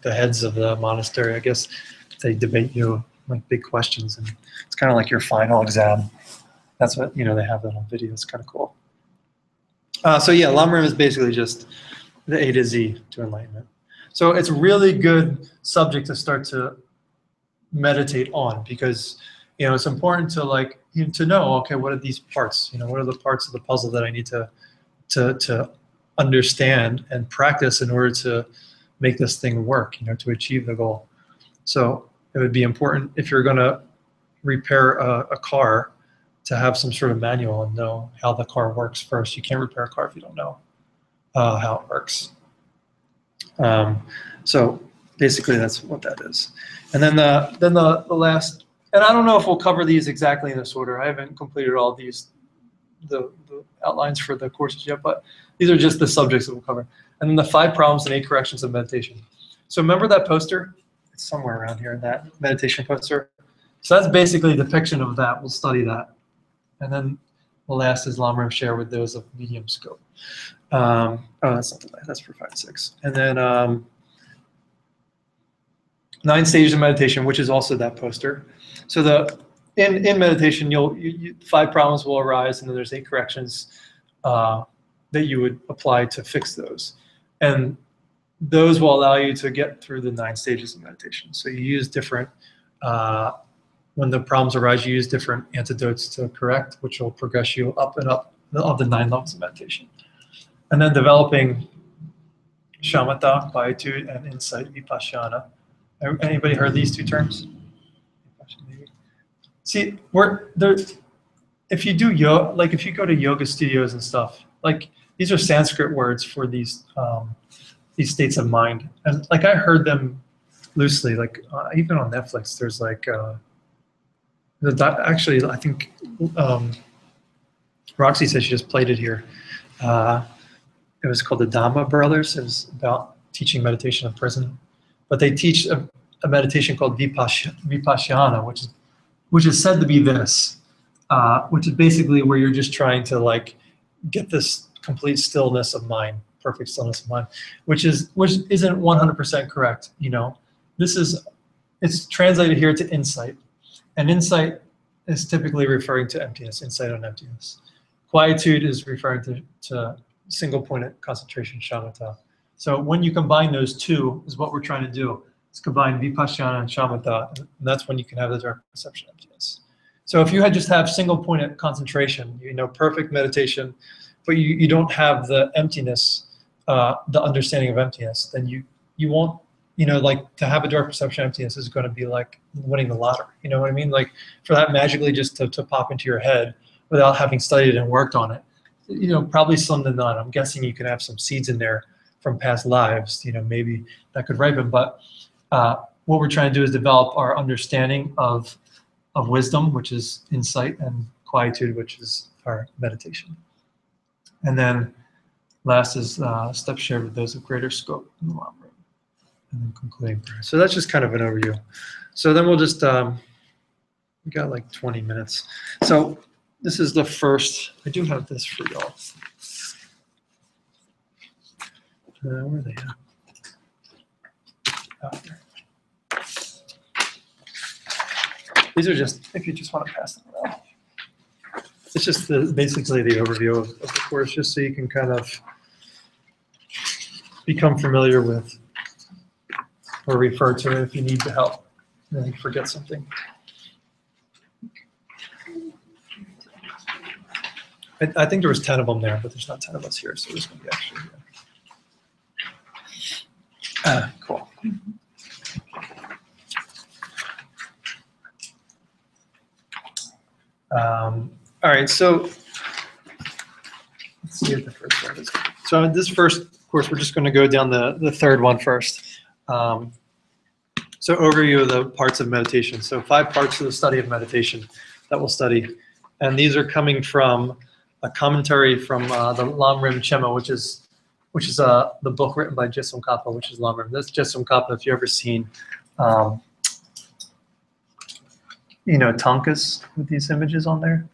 S3: the heads of the monastery. I guess they debate you like big questions, and it's kind of like your final exam. That's what they have that on video. It's kind of cool. So yeah, Lamrim is basically just the A to Z to enlightenment. So it's a really good subject to start to meditate on, because it's important to to know, okay, what are these parts? What are the parts of the puzzle that I need to understand and practice in order to make this thing work, to achieve the goal. So it would be important, if you're going to repair a car, to have some sort of manual and know how the car works first. You can't repair a car if you don't know how it works. So basically that's what that is. And then the last, and I don't know if we'll cover these exactly in this order. I haven't completed all these, the outlines for the courses yet, but these are just the subjects that we'll cover. And then the 5 problems and 8 corrections of meditation. So remember that poster? It's somewhere around here, that meditation poster. So that's basically a depiction of that. We'll study that. And then the last is Lamrim share with those of medium scope. Oh, that's not the last, that's for 5 and 6. And then 9 stages of meditation, which is also that poster. So in meditation, 5 problems will arise, and then there's 8 corrections that you would apply to fix those. And those will allow you to get through the 9 stages of meditation. So you use different, when the problems arise, you use different antidotes to correct, which will progress you up and up of the 9 levels of meditation. And then developing shamatha, quietude, and insight, vipassana. Anybody heard these 2 terms? See, we're there. If you do yoga, like if you go to yoga studios and stuff, like these are Sanskrit words for these states of mind, and like I heard them loosely, like even on Netflix. There's like actually I think Roxy said she just played it here. It was called the Dhamma Brothers. It was about teaching meditation in prison, but they teach a meditation called Vipassana, which is said to be this, which is basically where you're just trying to like get this complete stillness of mind, perfect stillness of mind, which isn't 100% correct. You know, it's translated here to insight, and insight is typically referring to emptiness, insight on emptiness. Quietude is referring to single-pointed concentration, shamatha. So when you combine those two, is what we're trying to do. Is combine vipassana and shamatha, and that's when you can have the direct perception of emptiness. So if you just have single-pointed concentration, you know, perfect meditation, but you don't have the emptiness, the understanding of emptiness, then you won't, you know, like to have a direct perception of emptiness is going to be like winning the lottery. You know what I mean? Like for that magically just to pop into your head without having studied and worked on it, you know, probably slim to none. I'm guessing you can have some seeds in there from past lives, you know, maybe that could ripen. But what we're trying to do is develop our understanding of wisdom, which is insight, and quietude, which is our meditation. And then last is steps shared with those of greater scope in the long run. And then concluding prayer. So that's just kind of an overview. So then we'll just, we got like 20 minutes. So this is the first, I do have this for y'all. Where are they at? Out there. These are just, if you just want to pass them around. It's just basically the overview of the course, just so you can kind of become familiar with or refer to it if you need the help and then you forget something. I think there was 10 of them there, but there's not 10 of us here, so there's going to be extra here. Cool. All right, so let's see what the first one is. So in this first course, we're just going to go down the third one first. So overview of the parts of meditation. So 5 parts of the study of meditation that we'll study. And these are coming from a commentary from the Lamrim Chema, which is the book written by Jesam Kappa, which is Lamrim. That's Jesam Kappa, if you've ever seen, you know, tankas with these images on there.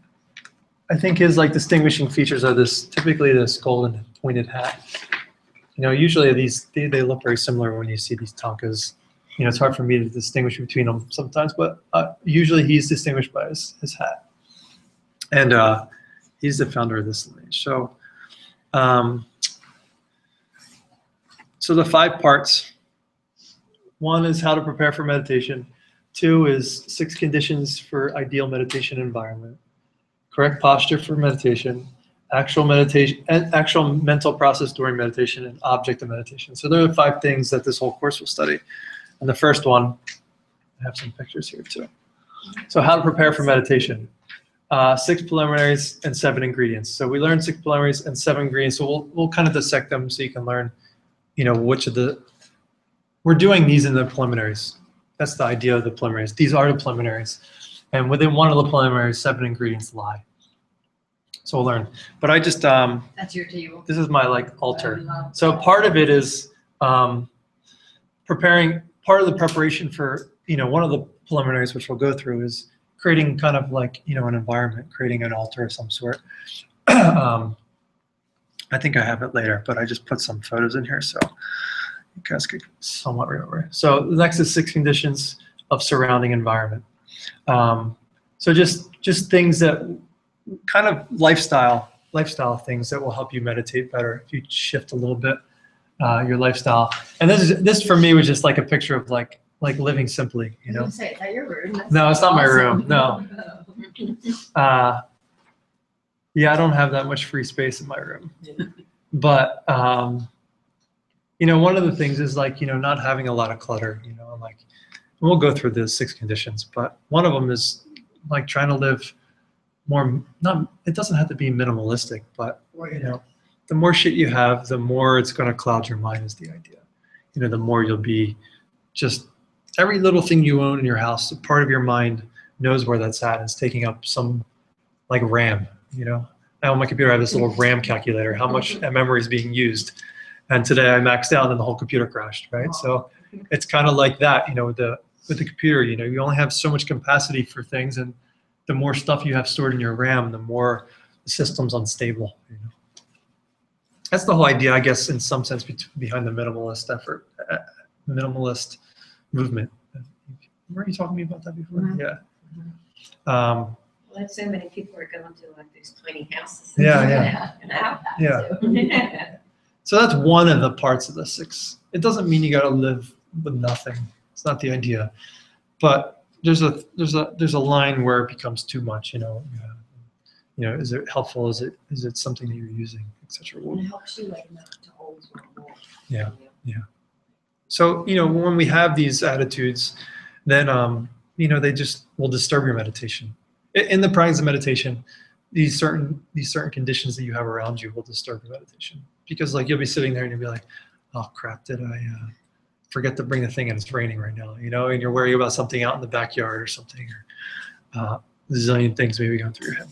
S3: I think his like distinguishing features are typically this golden pointed hat. You know, usually they look very similar when you see these tankas. You know, it's hard for me to distinguish between them sometimes, but usually he's distinguished by his hat. And he's the founder of this lineage. So, so the 5 parts. 1 is how to prepare for meditation. 2 is 6 conditions for ideal meditation environment. Correct posture for meditation. Actual meditation and actual mental process during meditation, and object of meditation. So there are 5 things that this whole course will study. And the first one, I have some pictures here too. So how to prepare for meditation. 6 preliminaries and 7 ingredients. So we learned 6 preliminaries and 7 ingredients. So we'll kind of dissect them so you can learn, you know, which of the, we're doing these in the preliminaries. That's the idea of the preliminaries. These are the preliminaries. And within one of the preliminaries, 7 ingredients lie. So we'll learn. But I just,
S5: That's your table.
S3: this is my like altar. So part of it is preparing, part of the preparation for, you know, one of the preliminaries which we'll go through is creating kind of like, you know, an environment, creating an altar of some sort. I think I have it later, but I just put some photos in here so you guys could somewhat remember. So the next is 6 conditions of surrounding environment. So just things that kind of lifestyle things that will help you meditate better if you shift a little bit your lifestyle. And this for me was just like a picture of like living simply, you know.
S5: Say, is that your room? That's
S3: No, it's not my
S5: awesome.
S3: room. No. Yeah, I don't have that much free space in my room. But you know, one of the things is like, you know, not having a lot of clutter, you know, like we'll go through the 6 conditions, but one of them is like trying to live more, not, it doesn't have to be minimalistic, but you know, the more shit you have, the more it's going to cloud your mind is the idea. You know, the more you'll be just every little thing you own in your house, a part of your mind knows where that's at. It's taking up some like RAM, you know. On my computer, I have this little RAM calculator, how much memory is being used. And today I maxed out and the whole computer crashed, right? So it's kind of like that, you know, with the computer, you know, you only have so much capacity for things, and the more stuff you have stored in your RAM, the more the system's unstable, you know. That's the whole idea, I guess, in some sense, behind the minimalist effort, minimalist movement. Were you talking to me about that before?
S4: Mhm.
S3: Yeah.
S4: Well, that's so many people are going to like these tiny houses.
S3: Yeah.
S5: Now.
S3: Yeah. So that's one of the parts of the 6. It doesn't mean you got to live with nothing. It's not the idea. But there's a line where it becomes too much. You know, is it helpful? Is it something that you're using, etc.
S5: And it helps you like not to always want more.
S3: Yeah. So, you know, when we have these attitudes, then, you know, they just will disturb your meditation. In the practice of meditation, these certain conditions that you have around you will disturb your meditation. Because like you'll be sitting there and you'll be like, oh crap, did I forget to bring the thing and it's raining right now, you know, and you're worried about something out in the backyard or something, or a zillion things maybe going through your head.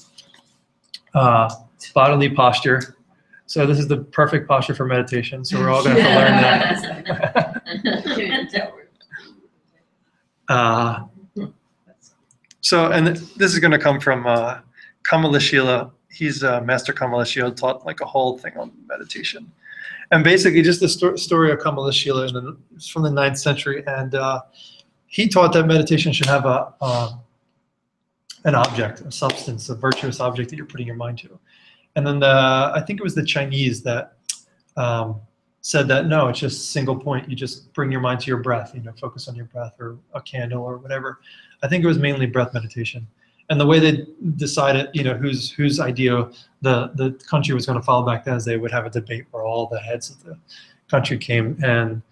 S3: Bodily posture. So this is the perfect posture for meditation. So we're all going to have to learn that. So, and this is going to come from Kamalashila. He's Master Kamalashila taught like a whole thing on meditation. And basically just the story of Kamalashila it's from the 9th century. And he taught that meditation should have an object, a substance, a virtuous object that you're putting your mind to. And then I think it was the Chinese that said that, no, it's just single point. You just bring your mind to your breath, you know, focus on your breath or a candle or whatever. I think it was mainly breath meditation. And the way they decided, you know, whose idea the country was going to follow back then is they would have a debate where all the heads of the country came. And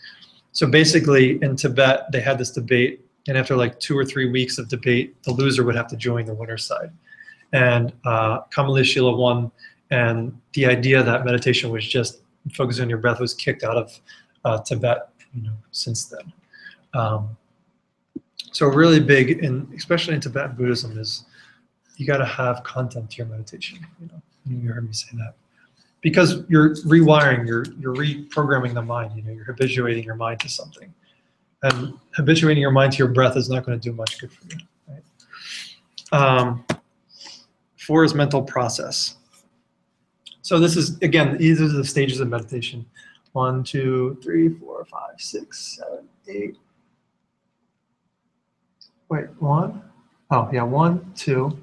S3: so basically in Tibet, they had this debate. And after like 2 or 3 weeks of debate, the loser would have to join the winner's side. And Kamalashila won. And the idea that meditation was just focusing on your breath was kicked out of Tibet, you know, since then. So really big, especially in Tibetan Buddhism, is you got to have content to your meditation. You know, you heard me say that, because you're rewiring, you're reprogramming the mind. You know, you're habituating your mind to something, and habituating your mind to your breath is not going to do much good for you. Right? 4 is mental process. So this is, again, these are the stages of meditation. 1, 2, 3, 4, 5, 6, 7, 8. Wait, 1? Oh, yeah, 1, 2,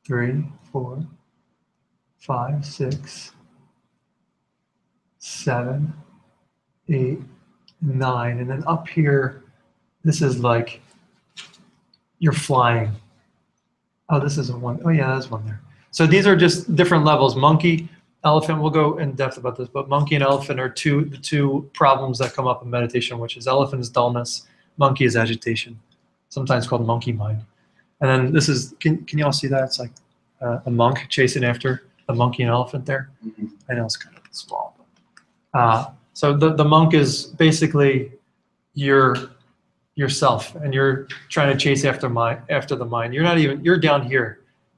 S3: 3, 4, 5, 6, 7, 8, 9. And then up here, this is like you're flying. Oh, this isn't 1. Oh, yeah, there's 1 there. So these are just different levels. Monkey, elephant, we'll go in depth about this, but monkey and elephant are the two problems that come up in meditation, which is elephant is dullness, monkey is agitation, sometimes called monkey mind. And then this is, can you all see that? It's like a monk chasing after a monkey and elephant there.
S6: Mm-hmm.
S3: I know it's kind of small. But, so the monk is basically yourself, and you're trying to chase after the mind. You're down here.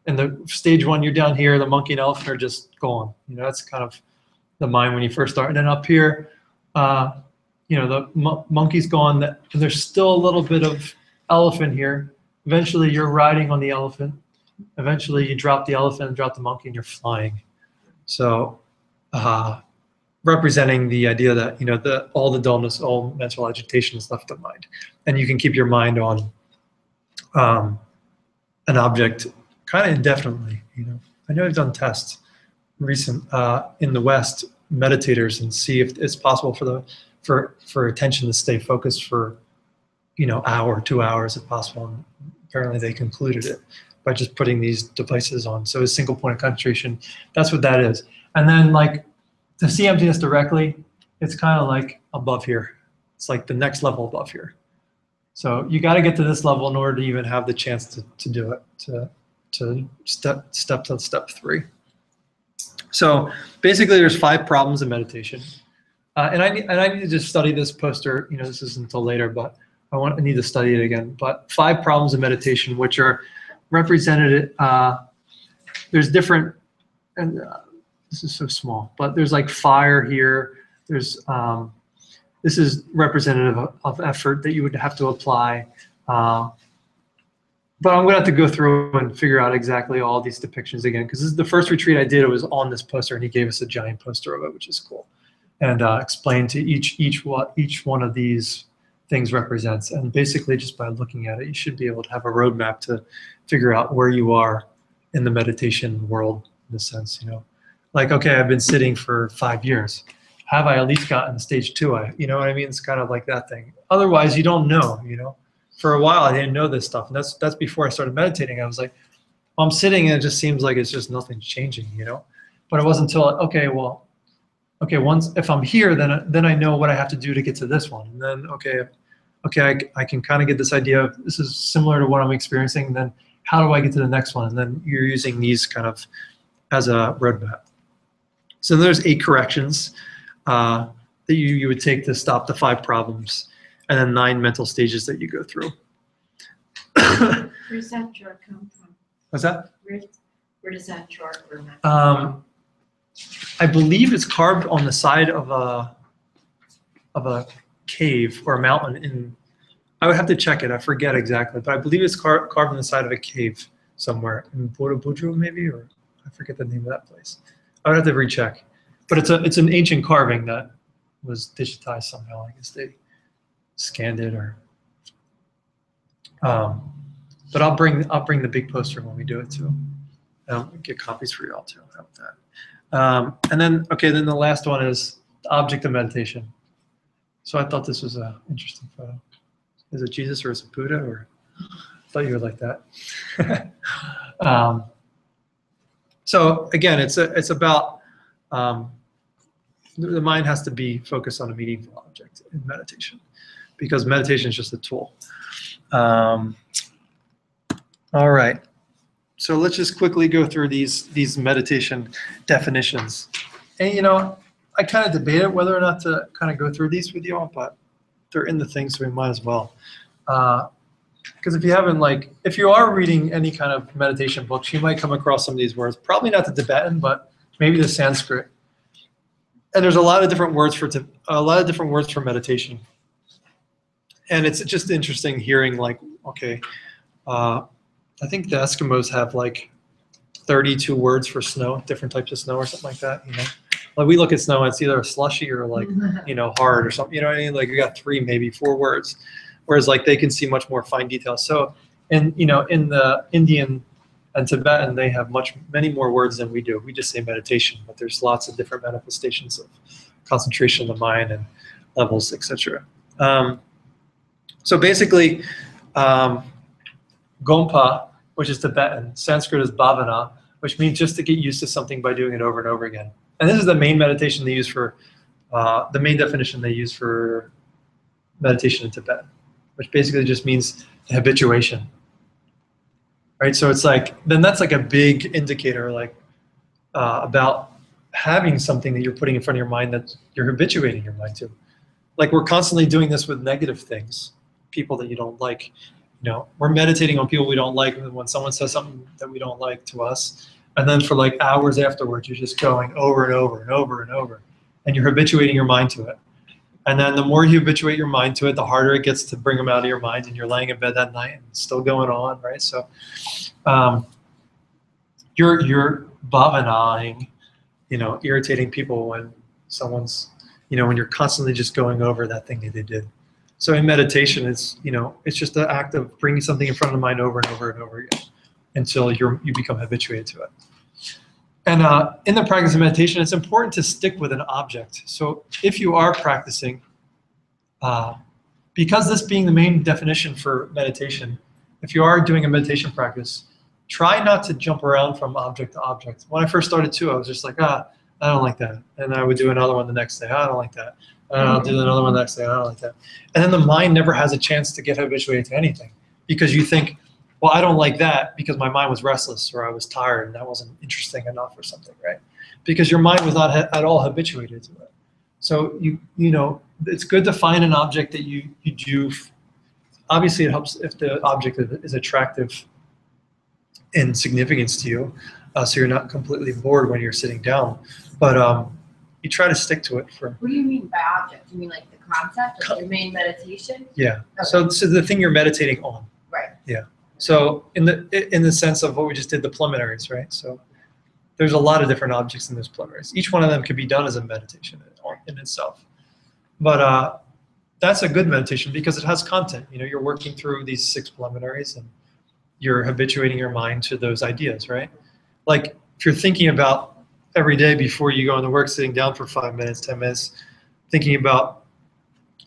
S3: In the stage 1, you're down here, the monkey and elephant are just gone. You know, that's kind of the mind when you first start. And then up here, you know, the monkey's gone, and there's still a little bit of elephant here. Eventually, you're riding on the elephant. Eventually, you drop the elephant and drop the monkey, and you're flying. So, representing the idea that, you know, all the dullness, all mental agitation is left of mind. And you can keep your mind on an object kind of indefinitely, you know. I know I've done tests in the West, meditators, and see if it's possible for attention to stay focused for, you know, hour, 2 hours if possible. And apparently they concluded it by just putting these devices on. So a single point of concentration, that's what that is. And then like to see emptiness directly, it's kind of like above here. It's like the next level above here. So you got to get to this level in order to even have the chance to do it, to step to step 3. So basically there's 5 problems in meditation. And I need to just study this poster, this isn't until later, but I need to study it again. But 5 problems in meditation, which are represented, there's different, and this is so small, but there's like fire here. There's, this is representative of effort that you would have to apply. But I'm gonna have to go through and figure out exactly all these depictions again, because this is the first retreat I did. It was on this poster, and he gave us a giant poster of it, which is cool, and explained to each what each one of these things represents. And basically, just by looking at it, you should be able to have a roadmap to figure out where you are in the meditation world, in a sense. Like, okay, I've been sitting for 5 years. Have I at least gotten stage 2? You know what I mean? It's kind of like that thing. Otherwise, you don't know. For a while, I didn't know this stuff, and that's before I started meditating. I was like, well, I'm sitting, and it just seems like it's just nothing's changing, But it wasn't until once if I'm here, then I know what I have to do to get to this one, and then I can kind of get this idea of this is similar to what I'm experiencing. And then how do I get to the next one? And then you're using these kind of as a roadmap. So there's 8 corrections that you would take to stop the 5 problems. And then 9 mental stages that you go through.
S4: Where's that chart come from?
S3: What's that?
S4: Where does that chart or map?
S3: I believe it's carved on the side of a cave or a mountain I would have to check it. I forget exactly, but I believe it's carved on the side of a cave somewhere in Borobudur maybe, or I forget the name of that place. I would have to recheck. But it's an ancient carving that was digitized somehow. I guess they scanned it, or but I'll bring the big poster when we do it too. Get copies for y'all too. How about that? And then then the last one is the object of meditation. So I thought this was an interesting photo. Is it Jesus or is it Buddha? Or I thought you would like that. So again, it's about the mind has to be focused on a meaningful object in meditation, because meditation is just a tool. All right, so let's just quickly go through these meditation definitions. And I kind of debated whether or not to kind of go through these with you all, but they're in the thing, so we might as well. Because if you are reading any kind of meditation books, you might come across some of these words. Probably not the Tibetan, but maybe the Sanskrit. And there's a lot of different words for meditation. And it's just interesting hearing I think the Eskimos have 32 words for snow, different types of snow or something like that. Like we look at snow, it's either slushy or hard or something. You know what I mean? Like you got 3, maybe 4 words, whereas they can see much more fine detail. So, in the Indian and Tibetan, they have many more words than we do. We just say meditation, but there's lots of different manifestations of concentration of the mind and levels, etc. So basically, Gompa, which is Tibetan, Sanskrit is bhavana, which means just to get used to something by doing it over and over again. And this is the main meditation they use for, the main definition they use for meditation in Tibet, which basically just means habituation. Right, so it's then that's a big indicator about having something that you're putting in front of your mind that you're habituating your mind to. We're constantly doing this with negative things, people that you don't like. We're meditating on people we don't like when someone says something that we don't like to us. And then for hours afterwards, you're just going over and over and over and over. And you're habituating your mind to it. And then the more you habituate your mind to it, the harder it gets to bring them out of your mind. And you're laying in bed that night and it's still going on, right? So you're bhavanaing, irritating people when someone's, when you're constantly just going over that thing that they did. So in meditation, it's just the act of bringing something in front of the mind over and over and over again until you become habituated to it. And in the practice of meditation, it's important to stick with an object. So if you are practicing, because this being the main definition for meditation, if you are doing a meditation practice, try not to jump around from object to object. When I first started too, I was just I don't like that. And I would do another one the next day. I don't like that. And I'll do another one the next day. I don't like that. And then the mind never has a chance to get habituated to anything because you think, well, I don't like that because my mind was restless or I was tired and that wasn't interesting enough or something, right? Because your mind was not at all habituated to it. So you know, it's good to find an object that you do. Obviously, it helps if the object is attractive in significance to you, so you're not completely bored when you're sitting down. But you try to stick to it for.
S5: What do you mean by object? You mean like the concept of your main meditation?
S3: Yeah.
S5: Okay.
S3: So the thing you're meditating on.
S5: Right.
S3: Yeah. So in the sense of what we just did, the preliminaries, right? So there's a lot of different objects in those preliminaries. Each one of them could be done as a meditation in itself. But that's a good meditation because it has content. You know, you're working through these 6 preliminaries and you're habituating your mind to those ideas, right? Like if you're thinking about every day before you go into work, sitting down for 5 minutes, 10 minutes, thinking about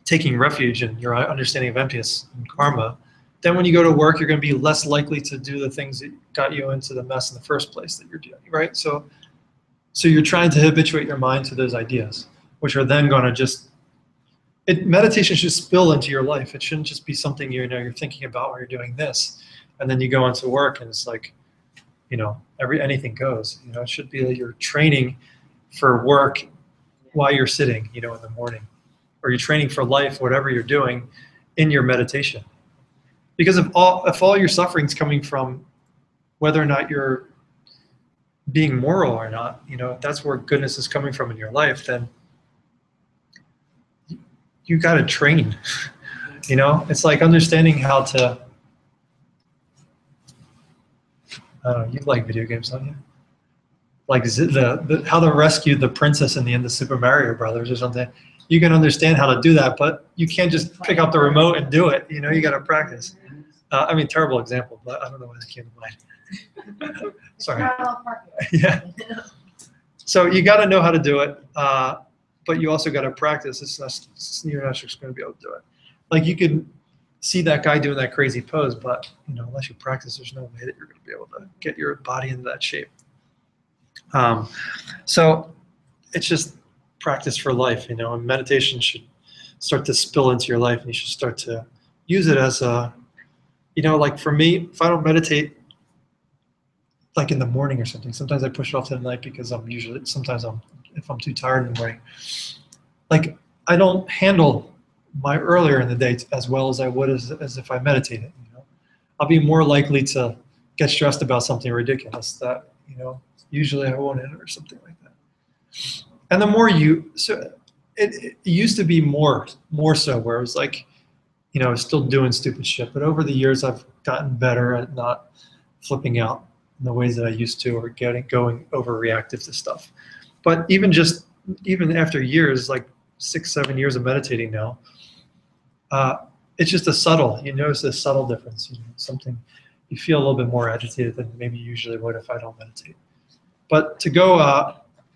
S3: taking refuge in your understanding of emptiness and karma, then when you go to work, you're going to be less likely to do the things that got you into the mess in the first place that you're doing, right? So you're trying to habituate your mind to those ideas, which are then going to just, meditation should spill into your life. It shouldn't just be something you're thinking about while you're doing this, and then you go into work and it's like, anything goes. It should be that you're training for work while you're sitting, in the morning, or you're training for life, whatever you're doing in your meditation. Because if all your suffering's coming from whether or not you're being moral or not, if that's where goodness is coming from in your life, then you got to train. It's like understanding how to. I don't know, you like video games, don't you? Like how to rescue the princess in the end of Super Mario Brothers or something. You can understand how to do that, but you can't just pick up the remote and do it. You got to practice. Terrible example, but I don't know why that came to mind. Sorry. Yeah. So you got to know how to do it, but you also got to practice. You're not just going to be able to do it. Like you can see that guy doing that crazy pose, but unless you practice, there's no way that you're going to be able to get your body into that shape. So it's just practice for life, and meditation should start to spill into your life, and you should start to use it as a, like for me, if I don't meditate like in the morning or something, sometimes I push it off to the night because if I'm too tired in the morning, like I don't handle my earlier in the day as well as I would as if I meditated. I'll be more likely to get stressed about something ridiculous that usually I won't hit it or something like that. And the more it used to be more so where it was like, I was still doing stupid shit, but over the years I've gotten better at not flipping out in the ways that I used to or going overreactive to stuff. But even after years, like 6-7 years of meditating now, it's just you notice a subtle difference, something, you feel a little bit more agitated than maybe you usually would if I don't meditate. But to go,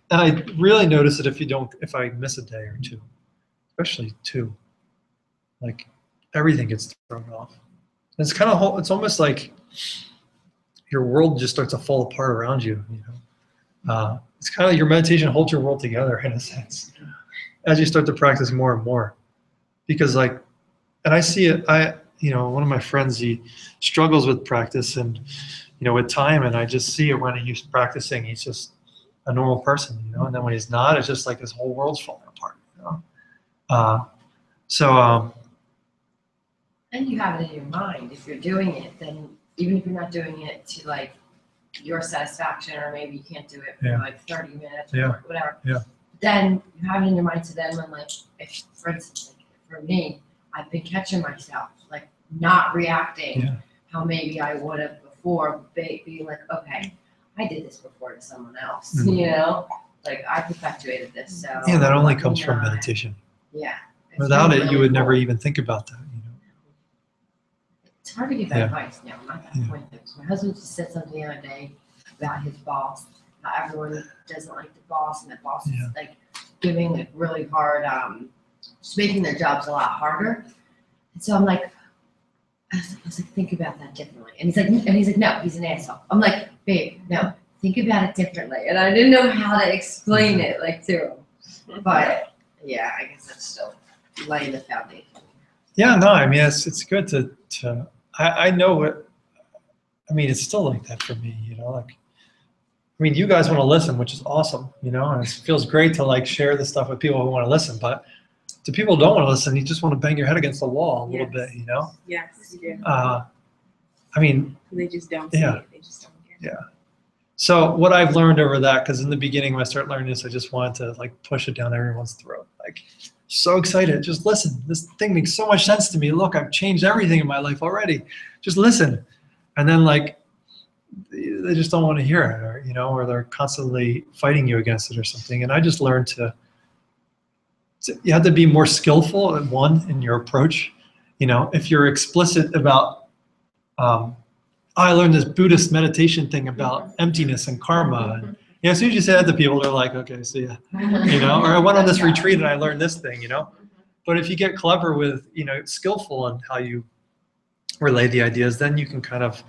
S3: and I really notice it if I miss a day or two, especially 2, like everything gets thrown off. And it's kind of, it's almost like your world just starts to fall apart around you, it's kind of your meditation holds your world together in a sense as you start to practice more and more. Because and I see it, one of my friends, he struggles with practice and, with time, and I just see it when he's practicing, he's just a normal person, and then when he's not, it's just like his whole world's falling apart,
S5: And you have it in your mind. If you're doing it, then even if you're not doing it to like your satisfaction, or maybe you can't do it for like 30 minutes or whatever, then you have it in your mind. So then when if, for instance, for me, I've been catching myself, like not reacting how maybe I would have before, being like, okay, I did this before to someone else, like I perpetuated this. So
S3: yeah, that only comes from meditation.
S5: Yeah.
S3: Without it, you would never even think about that.
S5: It's hard to give advice now. I'm at that point. My husband just said something the other day about his boss. How everyone doesn't like the boss, and the boss is like giving like really hard, just making their jobs a lot harder. And so I'm like, I was like, think about that differently. And he's like, no, he's an asshole. I'm like, babe, no, think about it differently. And I didn't know how to explain it like to him, but Yeah, I guess that's still laying the foundation.
S3: Yeah, no, I mean, it's good to I know what, I mean, it's still like that for me, you know, like, I mean, you guys want to listen, which is awesome, you know, and it feels great to like share this stuff with people who want to listen, but to people who don't want to listen, you just want to bang your head against the wall a little bit, you know?
S2: Yes, you do.
S3: I mean,
S2: They just don't see
S3: Yeah.
S2: it. They just don't get it.
S3: Yeah. So what I've learned over that, because in the beginning when I started learning this, I just wanted to like push it down everyone's throat. Like, so excited, just listen. This thing makes so much sense to me. Look, I've changed everything in my life already. Just listen. And then like, they just don't want to hear it, or, you know, or they're constantly fighting you against it or something. And I just learned to you have to be more skillful at in your approach. You know, if you're explicit about, I learned this Buddhist meditation thing about emptiness and karma. And, you know, as soon as you say that to people, they're like, okay, see ya. You know, or I went on this retreat and I learned this thing, you know. But if you get clever with, you know, skillful in how you relay the ideas, then you can kind of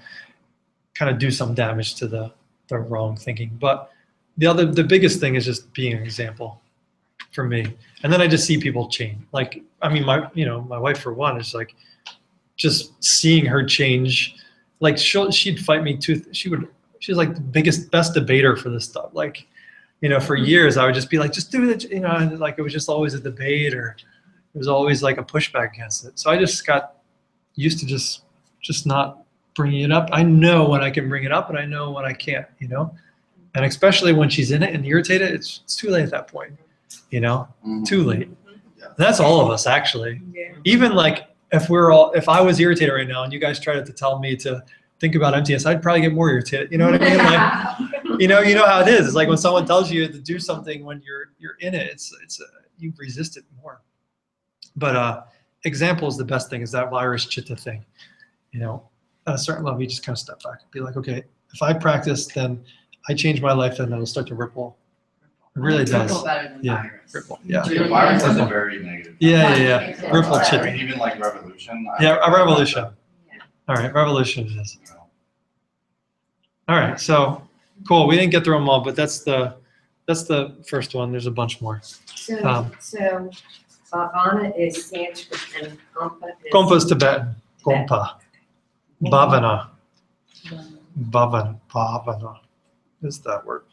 S3: do some damage to the wrong thinking. But the biggest thing is just being an example for me. And then I just see people change. Like, I mean, my wife for one is like, just seeing her change. Like she'd fight me tooth. She was like the best debater for this stuff. Like, you know, for years I would just be like, just do it, you know, and like it was just always a debate, or it was always like a pushback against it. So I just got used to just not bringing it up. I know when I can bring it up and I know when I can't, you know, and especially when she's in it and irritated, it's too late at that point, you know, too late. That's all of us actually.
S2: Yeah.
S3: Even like if I was irritated right now and you guys tried to tell me to think about emptiness, I'd probably get more irritated. You know what I mean? Like, you know how it is. It's like when someone tells you to do something when you're in it, it's you resist it more. But example is the best thing, is that virus chitta thing. You know, at a certain level, you just kind of step back and be like, okay, if I practice, then I change my life, then it'll start to ripple. It really does.
S5: Ripple better than
S3: Yeah.
S5: virus.
S3: Ripple. Yeah.
S6: The virus has a very negative.
S3: Yeah. Ripple
S6: I
S3: chitta.
S6: mean, even like revolution.
S3: Yeah, a revolution.
S5: Yeah.
S3: All right, revolution it is.
S6: You know,
S3: All right, so cool. We didn't get through them all, but that's the first one. There's a bunch more.
S4: So Bhavana is Sanskrit and Kampa is.
S3: Gompa is Tibetan. Gompa. Bhavana. Bhavana is that word.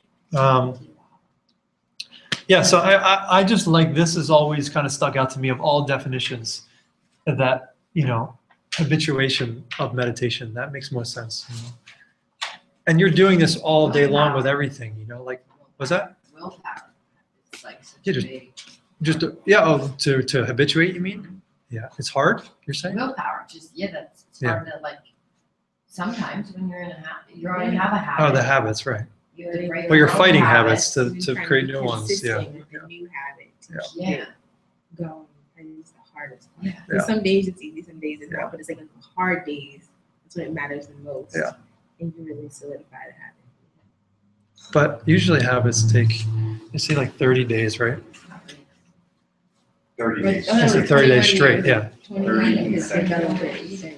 S3: Yeah, so I just like, this has always kind of stuck out to me of all definitions, that, you know, habituation of meditation, that makes more sense. You know? And you're doing this all day long with everything, you know, like, was that?
S5: Willpower. It's like such
S3: Yeah,
S5: a
S3: just-
S5: big
S3: To habituate, you mean? Yeah, it's hard, you're saying?
S5: willpower. Just it's
S3: Yeah.
S5: hard to like. Sometimes when you're in a habit, you already have a habit.
S3: Oh, the habits, right.
S5: You have to break
S3: Well, you're
S5: your own
S3: fighting habits
S2: You're
S3: to
S2: trying
S3: create
S2: be
S3: new ones, yeah.
S2: consistent with the new habit to
S3: Yeah.
S2: keep
S5: Yeah.
S2: it going. And it's the hardest part.
S5: Yeah.
S3: Yeah.
S2: Because some days it's easy, some days it's
S3: Yeah.
S2: not. But it's like the hard days, that's when it matters the most.
S3: Yeah.
S2: And you really solidify the habit.
S3: But usually habits take, you say like 30 days, right?
S6: 30
S5: But-
S6: days.
S5: oh, no,
S3: Is it 30 days straight? Yeah.
S2: 29 is
S6: Thirty
S2: development.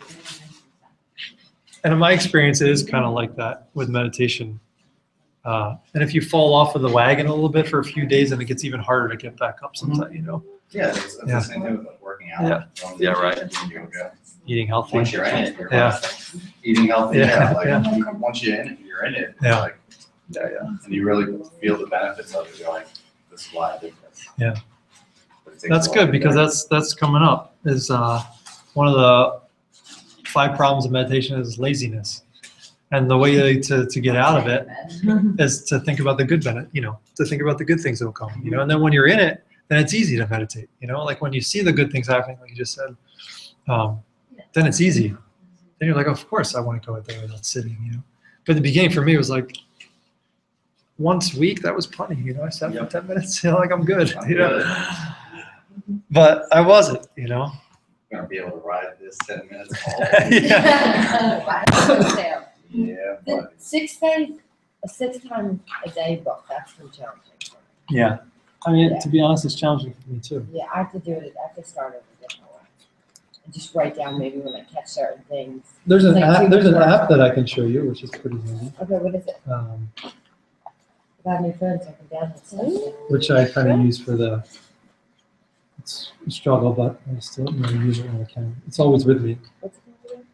S3: And in my experience, it is kind of like that with meditation. And if you fall off of the wagon a little bit for a few days, then it gets even harder to get back up sometimes, you know,
S6: Yeah, it's
S3: Yeah.
S6: the same thing with like working out.
S3: Yeah.
S6: Going to
S3: Yeah,
S6: the
S3: right.
S6: gym, yoga.
S3: eating healthy.
S6: Once you're in it, you're
S3: Yeah.
S6: eating healthy.
S3: Yeah,
S6: Yeah, like
S3: yeah.
S6: once you're in it, you're in it.
S3: Yeah.
S6: Like,
S3: Yeah, yeah.
S6: and you really feel the benefits of it. You're like, this is why I did this.
S3: Yeah.
S6: But it takes
S3: That's
S6: a while
S3: good
S6: to
S3: because
S6: get
S3: that's coming up. Is one of the 5 problems of meditation is laziness. And the way to get out of it is to think about the good benefit, you know, to think about the good things that will come, you know, and then when you're in it, then it's easy to meditate, you know, like when you see the good things happening, like you just said, then it's easy. Then you're like, of course I want to go out there without sitting, you know. But in the beginning for me, it was like once a week, that was plenty, you know, I sat for
S6: Yep.
S3: 10 minutes, you know, like I'm good,
S6: I'm
S3: you know.
S6: good.
S3: But I wasn't, you know.
S6: I'm gonna be able to ride this 10 minutes all
S3: Yeah.
S6: Yeah, but
S5: 6 days, a 6 times a day book, that's been challenging. for me.
S3: Yeah. I mean, to be honest, it's challenging for me too.
S5: Yeah, I have to do it, I have to start it a different way. And just write down maybe when I catch certain things.
S3: There's an
S5: Like
S3: app.
S5: 2
S3: There's an
S5: weeks worth.
S3: app that I can show you, which is pretty handy.
S5: Okay, what is it? If I have new friends, I can download stuff.
S3: Which I kind of use for the it's a struggle, but I still use it when I can. It's always with me.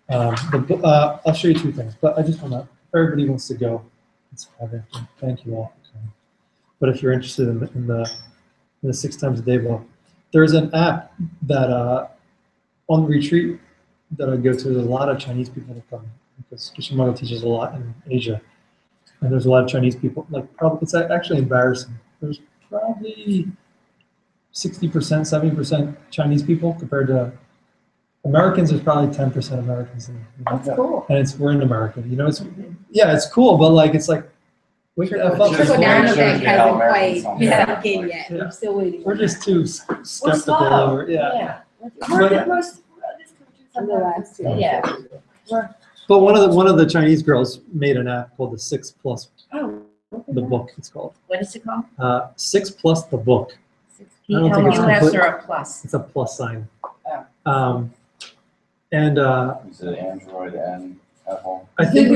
S3: I'll show you two things, but I just want to, everybody wants to go. It's Friday. Thank you all for coming. But if you're interested in the 6 times a day book, there's an app that on retreat that I go to, there's a lot of Chinese people that come because Kishimoto teaches a lot in Asia. And there's a lot of Chinese people, it's actually embarrassing. There's probably 60%, 70% Chinese people compared to Americans. There's probably 10% Americans.
S2: That's cool.
S3: And we're in America, it's cool, but wake the F up.
S2: Trickle down
S6: Shows
S2: effect
S6: you how
S2: hasn't quite
S6: Americans sound.
S2: sunk in yet.
S3: Yeah.
S2: I'm still waiting.
S3: We're just too skeptical
S5: slow.
S3: over, yeah.
S5: More than most other
S2: I'm the
S5: countries.
S2: last two.
S5: Yeah.
S3: But one of the Chinese girls made an app called the 6 Plus,
S5: Oh.
S3: the book it's called.
S5: What is it called?
S3: 6 Plus the book. I don't
S5: How
S3: think it's
S5: many US
S3: complete-
S5: or a plus?
S3: It's a plus sign.
S5: Oh.
S3: And
S6: Is it Android and Apple?
S3: I think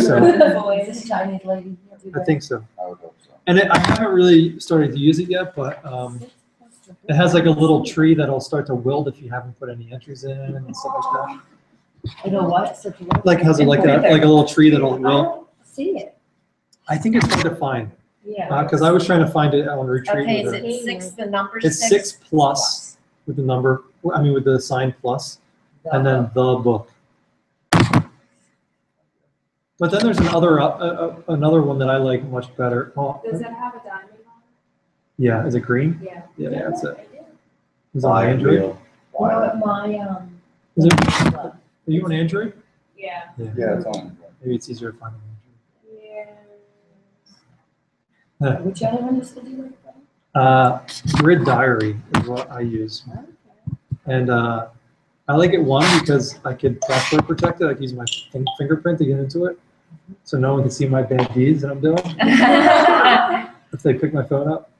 S3: so.
S5: Is this Chinese lady?
S3: I think so.
S6: I would hope so.
S3: And I haven't really started to use it yet, but it has a little tree that'll start to wilt if you haven't put any entries in and stuff like
S5: It'll what? So if you want-
S3: that. Has a little tree that'll
S5: I
S3: wilt.
S5: don't see it.
S3: I think it's hard to find
S5: Yeah.
S3: because I was trying to find it on retreat.
S5: Okay,
S3: with
S5: is
S3: her.
S5: it 6, the number
S3: It's
S5: 6?
S3: 6 plus with the number. With the sign plus, and then the book. But then there's another one that I like much better. Oh,
S2: Does it have a diamond on
S3: yeah, is it green?
S2: it? Yeah.
S3: Yeah, that's it. It's on
S6: Wide
S3: Android.
S6: wheel.
S5: You know
S6: Wide.
S5: what my,
S3: Is it? Are you on Android?
S2: Yeah.
S6: Yeah, it's on.
S3: Maybe it's easier to find on
S2: Yeah.
S5: which other one is the dealer?
S3: Android. Grid Diary is what I use, and I like it because I could password protect it. I can use my fingerprint to get into it, so no one can see my bad deeds that I'm doing if they pick my phone up.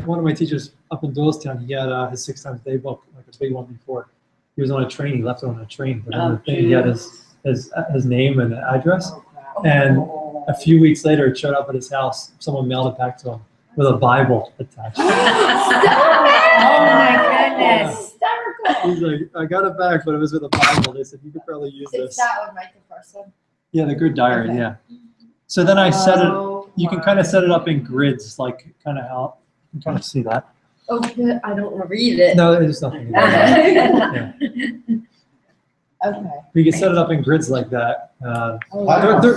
S3: One of my teachers up in Doylestown, he had his 6 times a day book, a big one before. He was on a train. He left it on a train, but in the thing he had his name and address. And a few weeks later, it showed up at his house. Someone mailed it back to him with a Bible attached.
S5: Oh my goodness. Hysterical.
S3: He's like, I got it back, but it was with a Bible. They said, you could probably use
S5: Is
S3: this.
S5: that one right, the first one?
S3: Yeah, the Grid Diary,
S5: Okay.
S3: yeah. So then I set it,
S2: Oh,
S3: you can kind of set it up in grids, kind of how, you can kind of see that.
S5: Okay, I don't want to read it.
S3: No, there's nothing. Yeah.
S5: Okay.
S3: You can set it up in grids like that.
S6: I
S3: They're-
S6: want to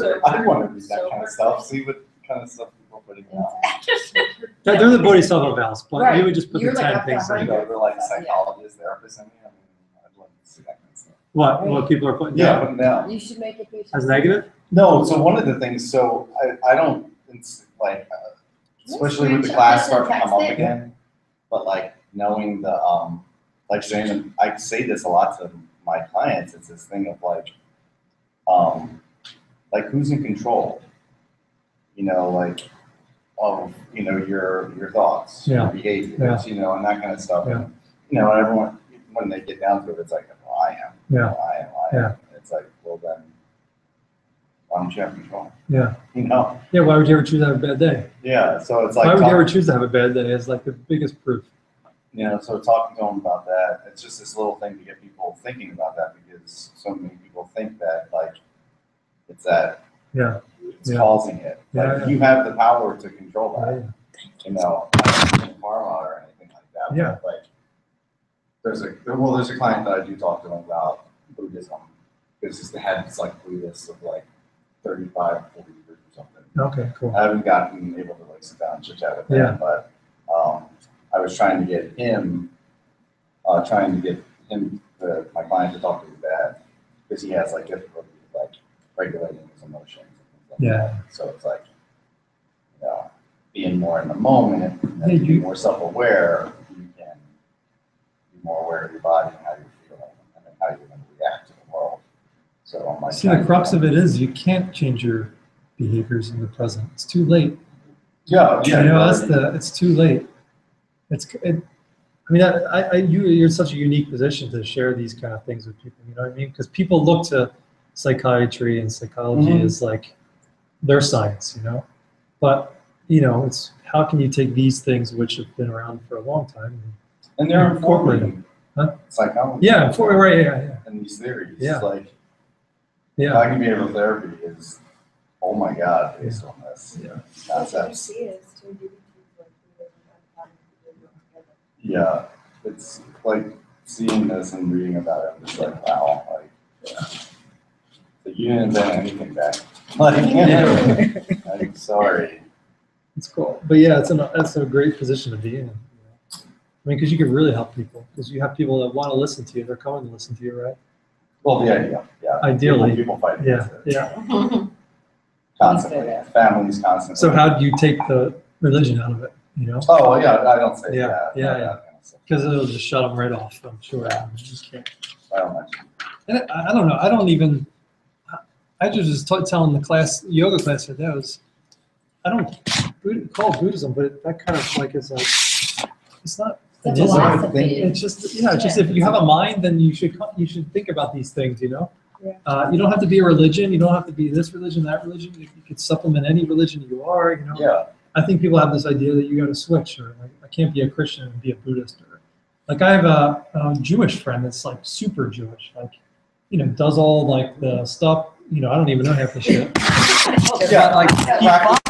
S6: read that kind of stuff, see what kind of stuff people are putting out.
S3: They're the Bodhisattva vows, but
S5: Right.
S3: you would just put
S5: You're
S3: the
S5: like
S3: 10
S5: up
S3: things
S5: behind
S3: in.
S6: You know, they're like psychologists, therapists, I mean, I'd love to see that kind of stuff.
S3: What people are putting
S6: Yeah,
S3: down
S6: put them down.
S5: You should make a page.
S3: as negative?
S6: No, so one of the things, so I don't, it's especially with the class starting to come up again, but knowing the, Shane, I say this a lot to my clients, it's this thing of who's in control? Of, your thoughts,
S3: Yeah.
S6: your behaviors, and that kind of stuff.
S3: Yeah.
S6: And, everyone, when they get down to it, it's well, I am.
S3: Yeah.
S6: I am.
S3: Yeah.
S6: It's well then, why don't you have control?
S3: Yeah.
S6: Yeah,
S3: why would you ever choose to have a bad day?
S6: so it's
S3: Why would you ever choose to have a bad day is the biggest proof.
S6: so talking to them about that, it's just this little thing to get people thinking about that because so many people think that it's that
S3: Yeah.
S6: it's
S3: Yeah.
S6: causing it.
S3: Yeah.
S6: You have the power to control that.
S3: Yeah.
S6: I don't karma or anything like that.
S3: Yeah.
S6: But there's a client that I do talk to them about Buddhism because his head's Buddhist of 35, 40 years or something.
S3: Okay, cool.
S6: I haven't gotten able to sit down and chit chat with him,
S3: Yeah.
S6: but I was trying to get him, my client to talk to his dad because he has difficulty with regulating his emotions. And things like
S3: Yeah.
S6: that. So it's being more in the moment and
S3: Yeah,
S6: being more self-aware, you can be more aware of your body and how you're feeling and then how you're going to react to the world. So I'm
S3: See, the crux of it is you can't change your behaviors in the present. It's too late.
S6: Yeah.
S3: It's too late. You're in such a unique position to share these kind of things with people, you know what I mean? Because people look to psychiatry and psychology
S6: Mhm.
S3: as their science, But, it's how can you take these things which have been around for a long time and
S6: And they're
S3: Incorporate
S6: incorporating
S3: Huh?
S6: psychology.
S3: Yeah, right, yeah.
S6: And these theories,
S3: Yeah.
S6: like
S3: Yeah.
S6: cognitive behavioral therapy is, oh my God, based on this
S3: Yeah.
S6: concepts.
S2: is to do
S6: Yeah, it's like seeing this and reading about it, I'm just like, wow, like, yeah. So you didn't invent anything back. Like,
S3: Yeah.
S6: I'm sorry.
S3: It's cool. But yeah, it's a great position to be in. I mean, because you can really help people. Because you have people that want to listen to you. They're coming to listen to you, right?
S6: Well, the idea, yeah.
S3: Ideally.
S6: People fight
S3: Yeah,
S6: against it.
S3: yeah.
S6: Constantly, families constantly.
S3: So how do you take the religion out of it, you know?
S6: Oh, yeah, I don't say
S3: Yeah,
S6: that.
S3: yeah,
S6: not
S3: yeah.
S6: that kind of stuff.
S3: Because it'll just shut them right off, I'm sure. You just can't.
S6: I don't mention.
S3: And I don't know. I don't even. I just telling the class, yoga class today, I don't call it Buddhism, but that kind of like is like, it's not.
S5: It's
S3: it
S5: a
S3: isn't.
S5: philosophy.
S3: It's just just if you have a mind, then you should think about these things. You know. You don't have to be a religion. You don't have to be this religion, that religion. You could supplement any religion you are. You know.
S6: Yeah,
S3: I think people have this idea that you got to switch, or like I can't be a Christian and be a Buddhist, or like I have a Jewish friend that's like super Jewish, like does all like the stuff. I don't even know half the shit.
S6: yeah, like